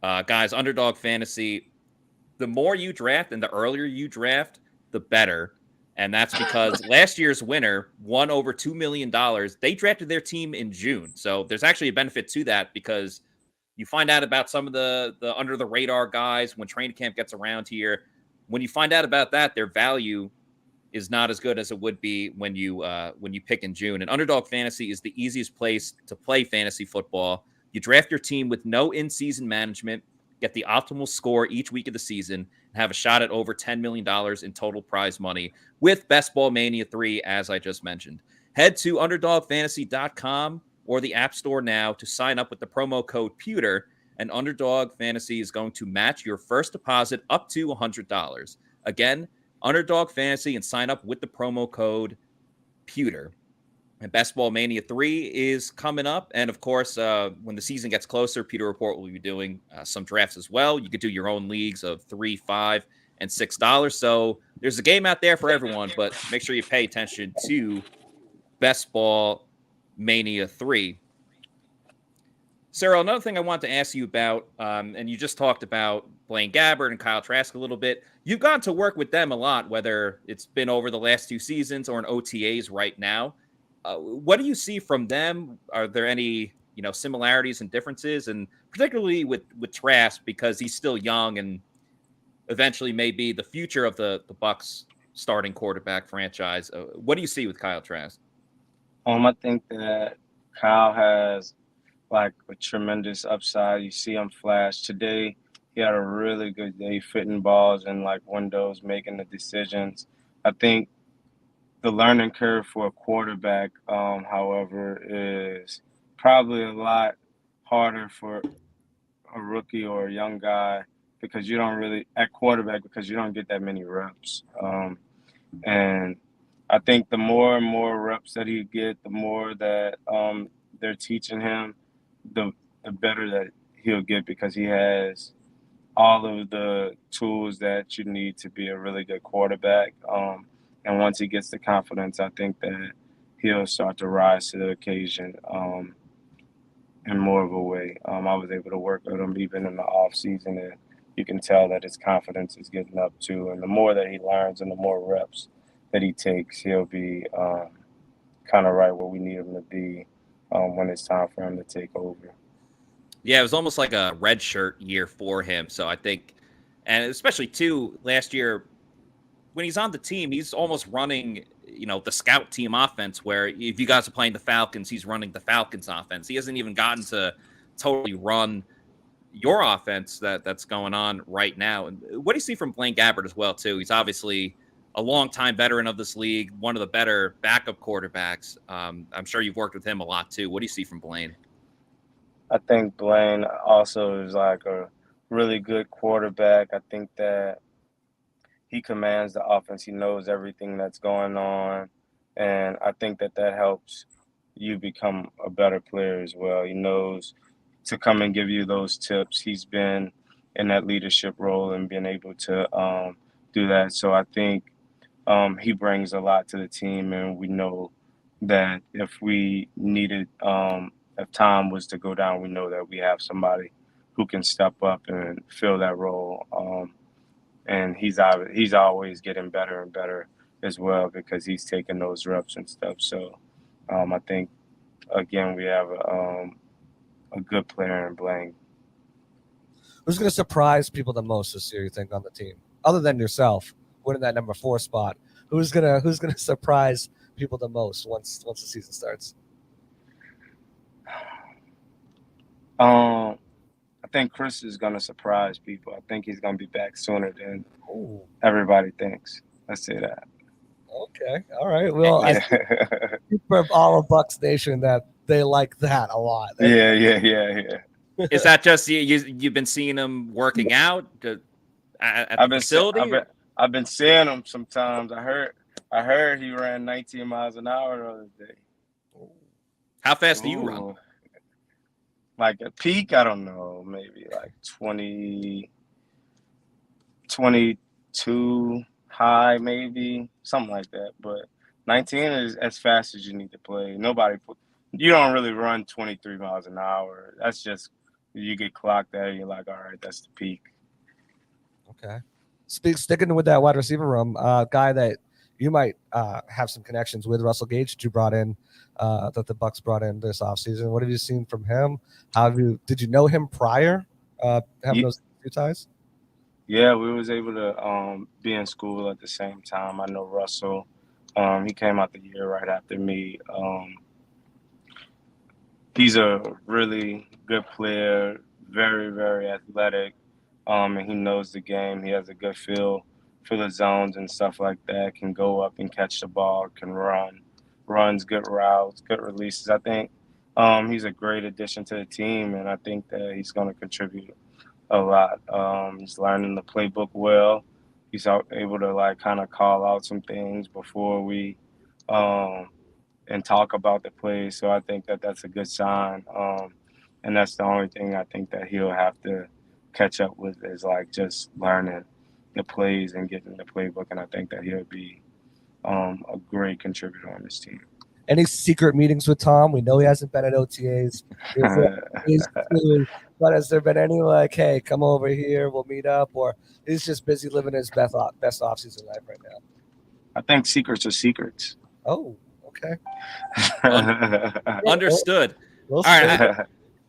Underdog Fantasy, the more you draft and the earlier you draft, the better. And that's because last year's winner won over $2 million. They drafted their team in June. So there's actually a benefit to that because you find out about some of the under the radar guys when training camp gets around here. When you find out about that, their value is not as good as it would be when you pick in June. And Underdog Fantasy is the easiest place to play fantasy football. You draft your team with no in-season management, get the optimal score each week of the season, and have a shot at over $10 million in total prize money with Best Ball Mania 3, as I just mentioned. Head to UnderdogFantasy.com or the App Store now to sign up with the promo code Pewter, and Underdog Fantasy is going to match your first deposit up to $100. Again, Underdog Fantasy, and sign up with the promo code Pewter. And Best Ball Mania 3 is coming up. And of course, when the season gets closer, Pewter Report will be doing some drafts as well. You could do your own leagues of $3, $5, and $6. So there's a game out there for everyone, but make sure you pay attention to Best Ball Mania 3. Cyril, another thing I want to ask you about, and you just talked about Blaine Gabbert and Kyle Trask a little bit. You've gotten to work with them a lot, whether it's been over the last 2 seasons or in OTAs right now. What do you see from them? Are there any similarities and differences, and particularly with Trask because he's still young and eventually may be the future of the Bucs starting quarterback franchise? What do you see with Kyle Trask? I think that Kyle has like a tremendous upside. You see him flash today. He had a really good day fitting balls and like windows, making the decisions. I think the learning curve for a quarterback, however, is probably a lot harder for a rookie or a young guy because you don't really at quarterback because you don't get that many reps. And I think the more and more reps that he get, the more that they're teaching him, the better that he'll get because he has all of the tools that you need to be a really good quarterback. And once he gets the confidence, I think that he'll start to rise to the occasion in more of a way. I was able to work with him even in the off season, and you can tell that his confidence is getting up too. And the more that he learns and the more reps that he takes, he'll be kind of right where we need him to be when it's time for him to take over. Yeah, it was almost like a redshirt year for him. So I think, and especially too, last year when he's on the team, he's almost running, the scout team offense where if you guys are playing the Falcons, he's running the Falcons offense. He hasn't even gotten to totally run your offense that's going on right now. And what do you see from Blaine Gabbert as well, too? He's obviously a longtime veteran of this league, one of the better backup quarterbacks. I'm sure you've worked with him a lot, too. What do you see from Blaine? I think Blaine also is like a really good quarterback. I think that he commands the offense. He knows everything that's going on. And I think that helps you become a better player as well. He knows to come and give you those tips. He's been in that leadership role and been able to do that. So I think he brings a lot to the team. And we know that if we needed if time was to go down, we know that we have somebody who can step up and fill that role. And he's always getting better and better as well because he's taking those reps and stuff. So I think, again, we have a good player in Blaine. Who's going to surprise people the most this year, you think, on the team? Other than yourself, winning that number 4 spot, who's gonna surprise people the most once the season starts? I think Chris is going to surprise people. I think he's going to be back sooner than everybody thinks. Let's say that. Okay. All right. Well, I think from all of Bucs Nation that they like that a lot. Yeah. Is that just you've been seeing him working out at the facility? I've been seeing him sometimes. I heard he ran 19 miles an hour the other day. How fast do you run? Like a peak, I don't know, maybe like 22 high, maybe something like that. But 19 is as fast as you need to play. You don't really run 23 miles an hour. That's just you get clocked at. You're like, all right, that's the peak. Okay. Sticking with that wide receiver room, guy that you might have some connections with, Russell Gage, that you brought in, that the Bucs brought in this offseason. What have you seen from him? Did you know him prior, having those few ties? Yeah, we was able to be in school at the same time. I know Russell. He came out the year right after me. He's a really good player, very, very athletic, and he knows the game. He has a good feel for the zones and stuff like that, can go up and catch the ball, can runs good routes, good releases. I think he's a great addition to the team, and I think that he's going to contribute a lot. He's learning the playbook well. He's able to kind of call out some things before we and talk about the plays. So I think that that's a good sign. And that's the only thing I think that he'll have to catch up with is just learning the plays and getting the playbook. And I think that he'll be a great contributor on this team. Any secret meetings with Tom? We know he hasn't been at OTAs. But has there been any like, hey, come over here, we'll meet up, or he's just busy living his best off-season life right now? I think secrets are secrets. Oh, okay. Understood. We'll All right. see.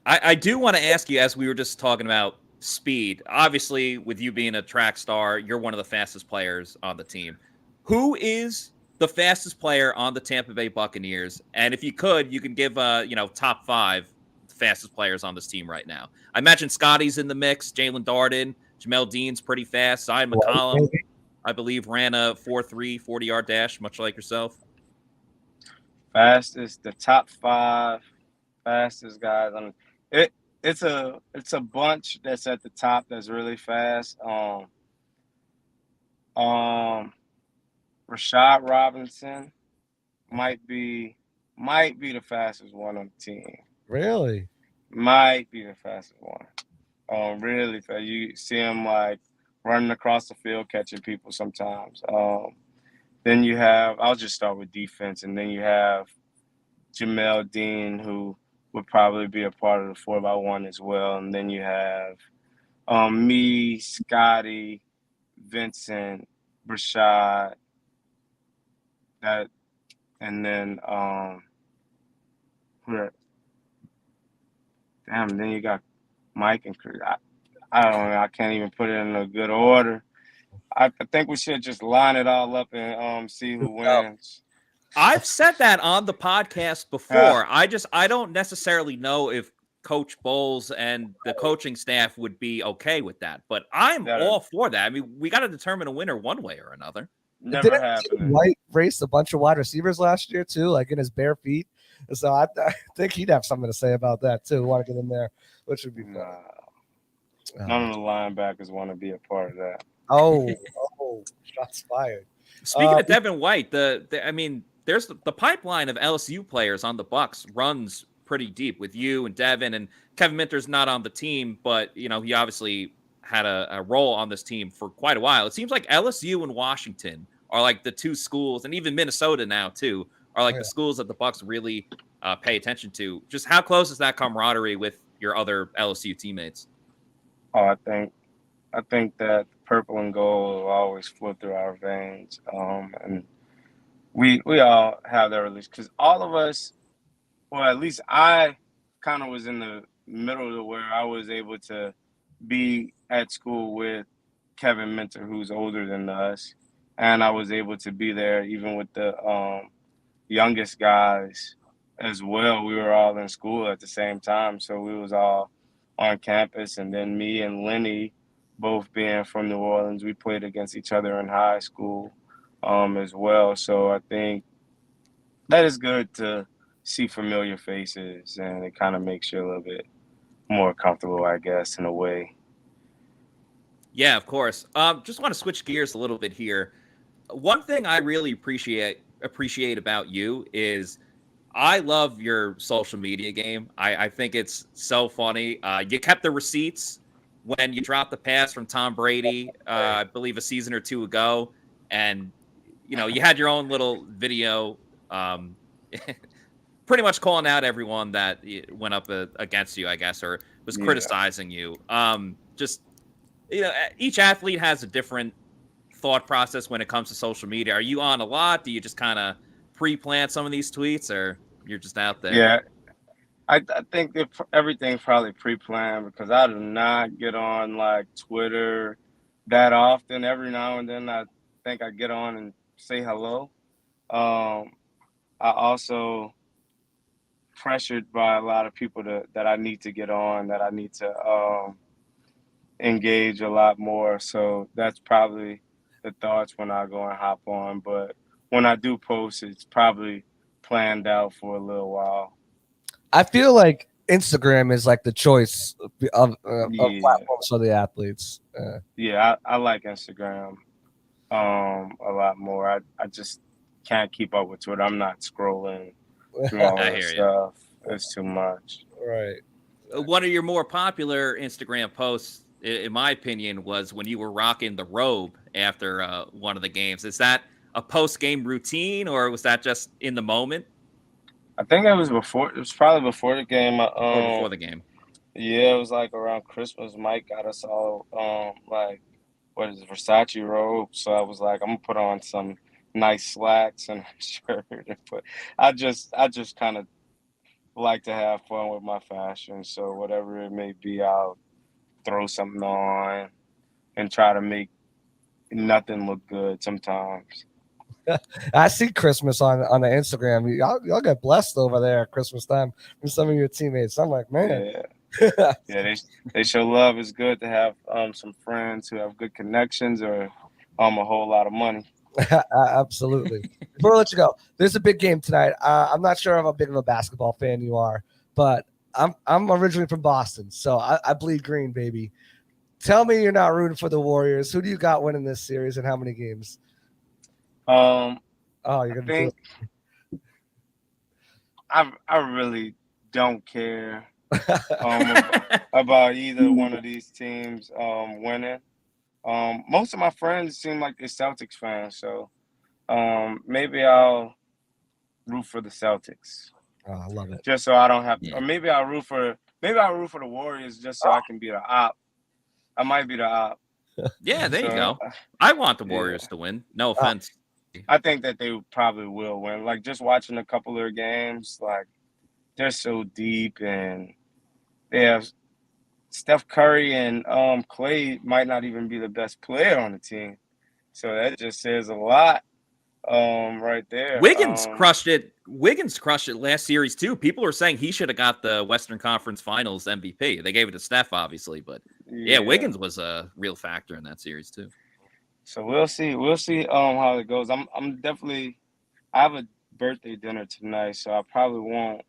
I do want to ask you, as we were just talking about speed, obviously, with you being a track star, you're one of the fastest players on the team. Who is the fastest player on the Tampa Bay Buccaneers? And if you could, you can give, top 5 fastest players on this team right now. I imagine Scotty's in the mix, Jalen Darden, Jamel Dean's pretty fast, Zyon McCollum, I believe, ran a 4.3 40-yard dash, much like yourself. Fastest, the top 5 fastest guys on it. It's a bunch that's at the top that's really fast. Rashad Robinson might be the fastest one on the team. Really? Might be the fastest one. Really fast. You see him like running across the field, catching people sometimes. Then you have, I'll just start with defense, and then you have Jamel Dean, who would probably be a part of the 4x1 as well. And then you have me, Scotty, Vincent, Rashad, and then then you got Mike and Chris. I don't know. I can't even put it in a good order. I think we should just line it all up and see who wins. I've said that on the podcast before. I don't necessarily know if Coach Bowles and the coaching staff would be okay with that, but I'm all for that. I mean, we got to determine a winner one way or another. Never happened. White raced a bunch of wide receivers last year too, like in his bare feet. So I think he'd have something to say about that too. Want to get in there, which would be fun. None of the linebackers want to be a part of that. Oh, shots fired. Speaking of Devin White, there's the pipeline of LSU players on the Bucs runs pretty deep with you and Devin, and Kevin Minter's not on the team, but he obviously had a role on this team for quite a while. It seems like LSU and Washington are like the two schools, and even Minnesota now too, are like the schools that the Bucs really pay attention to. Just how close is that camaraderie with your other LSU teammates? Oh, I think that purple and gold will always flow through our veins, and we all have that release because all of us, or at least I, kind of was in the middle of where I was able to be at school with Kevin Minter, who's older than us, and I was able to be there even with the youngest guys as well. We were all in school at the same time, so we was all on campus, and then me and Lenny, both being from New Orleans, we played against each other in high school as well. So I think that is good to see familiar faces, and it kind of makes you a little bit more comfortable, I guess, in a way. Yeah, of course. Just want to switch gears a little bit here. One thing I really appreciate about you is I love your social media game. I think it's so funny. You kept the receipts when you dropped the pass from Tom Brady, I believe a season or two ago, and you had your own little video, pretty much calling out everyone that went up against you, I guess, or was criticizing you. Each athlete has a different thought process when it comes to social media. Are you on a lot? Do you just kind of pre-plan some of these tweets, or you're just out there? Yeah, I think everything's probably pre-planned because I do not get on like Twitter that often. Every now and then I think I get on and say hello. I also pressured by a lot of people that I need to get on, that I need to engage a lot more. So that's probably the thoughts when I go and hop on. But when I do post, it's probably planned out for a little while. I feel like Instagram is like the choice of platforms for the athletes. I like Instagram a lot more. I just can't keep up with Twitter. I'm not scrolling through all that stuff. It's too much. Right. One of your more popular Instagram posts, in my opinion, was when you were rocking the robe after one of the games. Is that a post-game routine, or was that just in the moment? I think it was before. It was probably before the game. Or before the game. Yeah, it was like around Christmas. Mike got us all like what is it, Versace robes. So I was like, I'm gonna put on some nice slacks and a shirt. But I just kind of like to have fun with my fashion. So whatever it may be, I'll throw something on and try to make nothing look good sometimes. I see Christmas on the Instagram. Y'all get blessed over there at Christmas time from some of your teammates. I'm like, man. Yeah. Yeah, they show love. It's good to have some friends who have good connections or a whole lot of money. Absolutely. Before I let you go, there's a big game tonight. I'm not sure how big of a basketball fan you are, but I'm originally from Boston, so I bleed green, baby. Tell me you're not rooting for the Warriors. Who do you got winning this series and how many games? Um, Oh, I you're gonna think I really don't care about either one of these teams winning. Most of my friends seem like they're Celtics fans, so maybe I'll root for the Celtics Oh, I love it. just so I don't have to, Yeah. or maybe I'll root for the Warriors just so I can be the op. I might be the op. Yeah, there you So go. I want the yeah, Warriors to win. No offense. I think that they probably will win. Like just watching a couple of their games, like they're so deep and they have Steph Curry and Clay might not even be the best player on the team. So that just says a lot right there. Wiggins crushed it last series too. People are saying he should have got the Western Conference Finals MVP. They gave it to Steph, obviously, but yeah, Yeah. Wiggins was a real factor in that series too. So we'll see. We'll see how it goes. I'm definitely I have a birthday dinner tonight, so I probably won't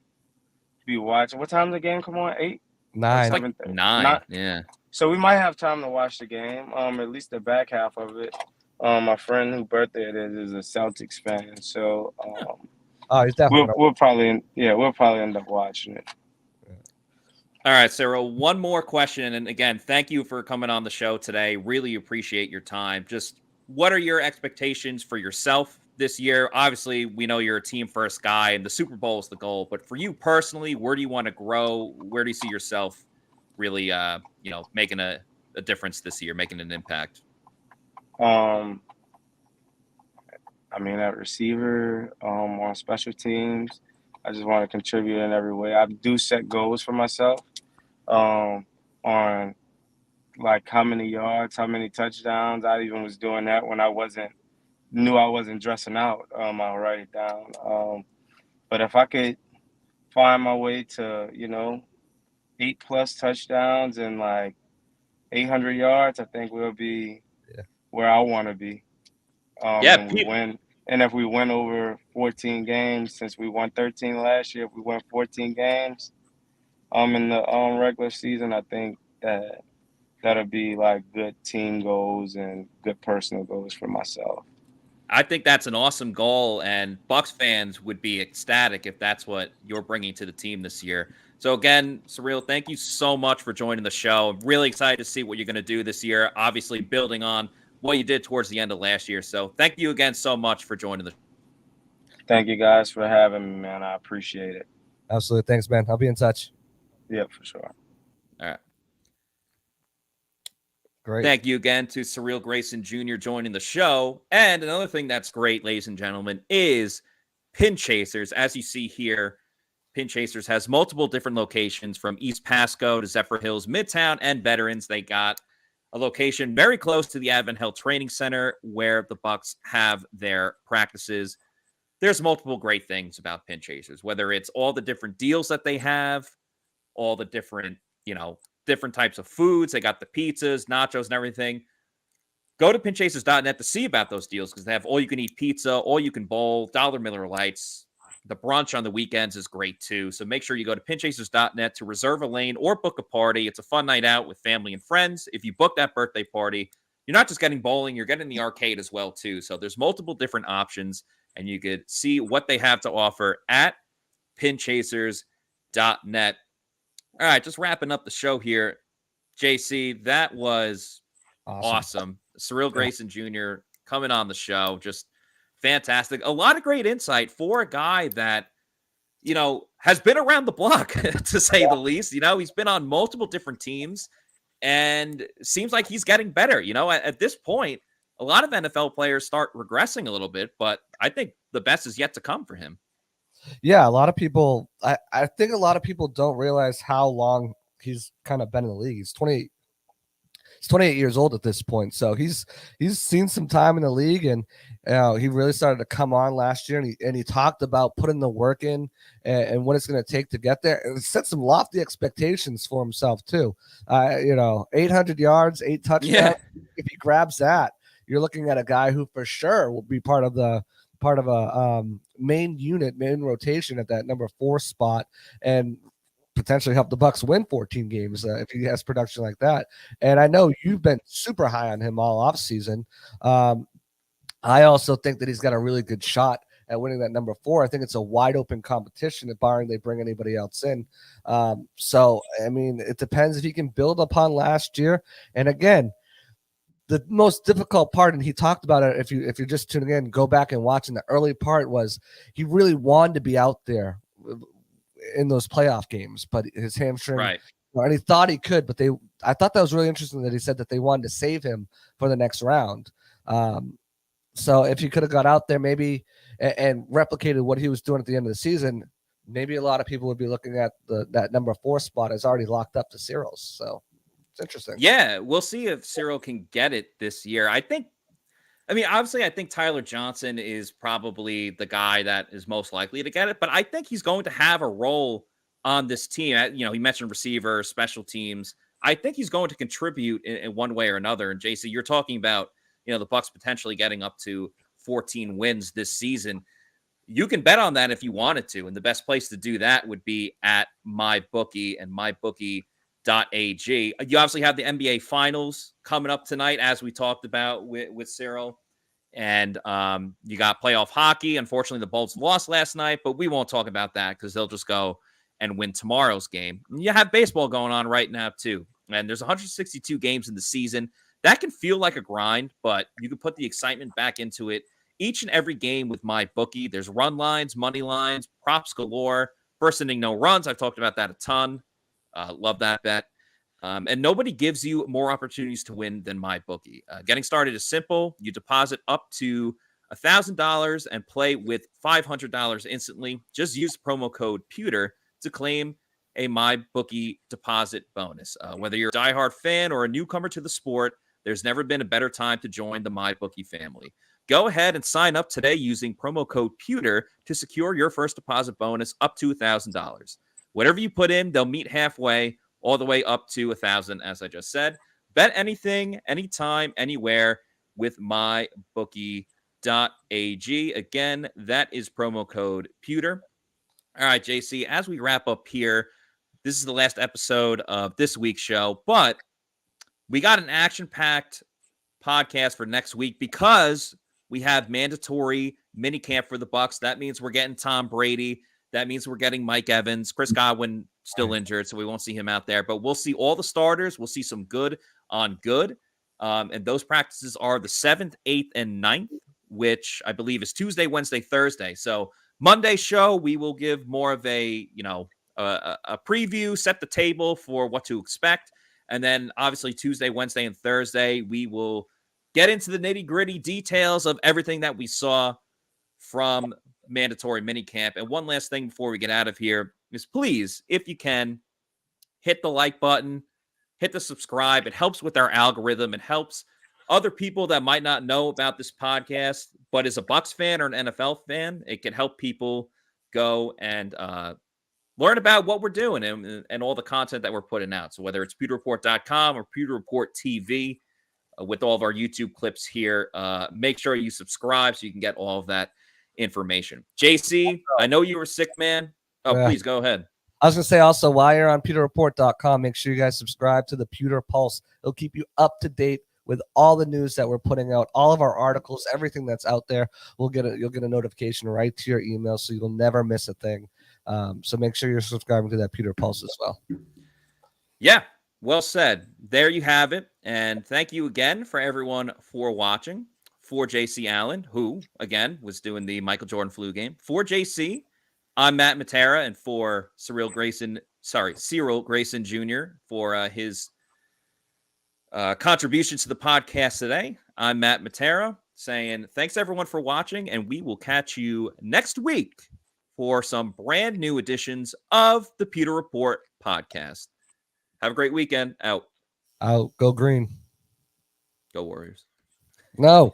be watching. What time does the game come on? 8 or Nine. It's like 7:30? 9. Not Yeah. so we might have time to watch the game. At least the back half of it. My friend whose birthday it is a Celtics fan, so Oh, he's definitely gonna. we'll probably end up watching it. All right, Cyril, one more question. And again, thank you for coming on the show today. Really appreciate your time. Just what are your expectations for yourself this year? Obviously, we know you're a team first guy and the Super Bowl is the goal. But for you personally, where do you want to grow? Where do you see yourself really, making a difference this year, making an impact? Um, I mean, at receiver, on special teams, I just want to contribute in every way. I do set goals for myself, on like how many yards, how many touchdowns. I even was doing that when knew I wasn't dressing out. I'll write it down. But if I could find my way to, 8+ touchdowns and like 800 yards, I think we'll be Yeah. where I want to be. Yeah, And we win. And if we win over 14 games, since we won 13 last year, if we win 14 games, in the regular season, I think that'll be like good team goals and good personal goals for myself. I think that's an awesome goal, and Bucs fans would be ecstatic if that's what you're bringing to the team this year. So again, Cyril, thank you so much for joining the show. I'm really excited to see what you're going to do this year, obviously building on what you did towards the end of last year. So thank you again so much for joining the Thank you guys for having me, man. I appreciate it. Absolutely. Thanks, man. I'll be in touch. Yeah, for sure. All right. Great. Thank you again to Cyril Grayson Jr. joining the show. And another thing that's great, ladies and gentlemen, is Pin Chasers. As you see here, Pin Chasers has multiple different locations from East Pasco to Zephyr Hills, Midtown, and Veterans. They got a location very close to the Advent Health Training Center where the Bucs have their practices. There's multiple great things about Pin Chasers, whether it's all the different deals that they have, all the different, different types of foods. They got the pizzas, nachos, and everything. Go to pinchasers.net to see about those deals because they have all-you-can-eat pizza, all-you-can bowl, $1 Miller Lights. The brunch on the weekends is great, too. So make sure you go to pinchasers.net to reserve a lane or book a party. It's a fun night out with family and friends. If you book that birthday party, you're not just getting bowling, you're getting the arcade as well, too. So there's multiple different options, and you could see what they have to offer at pinchasers.net. All right, just wrapping up the show here. JC, that was awesome. Cyril Grayson Jr. coming on the show. Just fantastic. A lot of great insight for a guy that has been around the block, to say the least. He's been on multiple different teams and seems like he's getting better. At this point, a lot of NFL players start regressing a little bit, but I think the best is yet to come for him. Yeah, a lot of people, I think a lot of people don't realize how long he's kind of been in the league. He's 28 years old at this point, so he's seen some time in the league, and he really started to come on last year, and he talked about putting the work in and what it's going to take to get there, and set some lofty expectations for himself too. 800 yards, 8 touchdowns. Yeah. If he grabs that, you're looking at a guy who for sure will be part of a main rotation at that number 4 spot, and potentially help the Bucs win 14 games if he has production like that. And I know you've been super high on him all off season. I also think that he's got a really good shot at winning that number 4. I think it's a wide open competition, barring they bring anybody else in. So I mean, it depends if he can build upon last year. And again, the most difficult part, and he talked about it, if you're just tuning in, go back and watching the early part, was he really wanted to be out there in those playoff games, but his hamstring, right. And he thought he could, but I thought that was really interesting that he said that they wanted to save him for the next round. So if he could have got out there maybe and replicated what he was doing at the end of the season, maybe a lot of people would be looking at that number 4 spot as already locked up to Cyril's. So it's interesting. Yeah, we'll see if Cyril can get it this year. Obviously, I think Tyler Johnson is probably the guy that is most likely to get it, but I think he's going to have a role on this team. He mentioned receiver, special teams. I think he's going to contribute in one way or another. And JC, you're talking about, the Bucs potentially getting up to 14 wins this season. You can bet on that if you wanted to. And the best place to do that would be at MyBookie and mybookie.ag. You obviously have the NBA Finals coming up tonight, as we talked about with Cyril. And you got playoff hockey. Unfortunately, the Bolts lost last night, but we won't talk about that because they'll just go and win tomorrow's game. And you have baseball going on right now, too. And there's 162 games in the season. That can feel like a grind, but you can put the excitement back into it each and every game with MyBookie. There's run lines, money lines, props galore, first inning no runs. I've talked about that a ton. Love that bet. And nobody gives you more opportunities to win than MyBookie. Getting started is simple. You deposit up to $1,000 and play with $500 instantly. Just use promo code Pewter to claim a MyBookie deposit bonus. Whether you're a diehard fan or a newcomer to the sport, there's never been a better time to join the MyBookie family. Go ahead and sign up today using promo code Pewter to secure your first deposit bonus up to $1,000. Whatever you put in, they'll meet halfway, all the way up to $1,000, as I just said. Bet anything, anytime, anywhere with mybookie.ag. Again, that is promo code Pewter. All right, JC, as we wrap up here, this is the last episode of this week's show, but we got an action-packed podcast for next week because we have mandatory minicamp for the Bucs. That means we're getting Tom Brady. That means we're getting Mike Evans. Chris Godwin still injured, so we won't see him out there. But we'll see all the starters. We'll see some good on good. And those practices are the 7th, 8th, and 9th, which I believe is Tuesday, Wednesday, Thursday. So Monday show, we will give more of a preview, set the table for what to expect. And then obviously Tuesday, Wednesday, and Thursday, we will get into the nitty-gritty details of everything that we saw from mandatory minicamp. And one last thing before we get out of here is, please, if you can, hit the like button, hit the subscribe. It helps with our algorithm. It helps other people that might not know about this podcast, but is a Bucs fan or an NFL fan. It can help people go and learn about what we're doing and all the content that we're putting out. So whether it's pewterreport.com or Pewter Report TV, with all of our YouTube clips here, make sure you subscribe so you can get all of that information. JC, I know you were sick, man. Please go ahead. I was going to say also, while you're on pewterreport.com, make sure you guys subscribe to the Pewter Pulse. It'll keep you up to date with all the news that we're putting out, all of our articles, everything that's out there. You'll get a notification right to your email, so you'll never miss a thing. So make sure you're subscribing to that Pewter Pulse as well. Yeah, well said. There you have it. And thank you again for everyone for watching. For JC Allen, who, again, was doing the Michael Jordan flu game. For JC, I'm Matt Matera, and for Cyril Grayson Jr. for his contributions to the podcast today. I'm Matt Matera saying thanks everyone for watching, and we will catch you next week for some brand new editions of the Pewter Report podcast. Have a great weekend. Out. Go green. Go Warriors. No.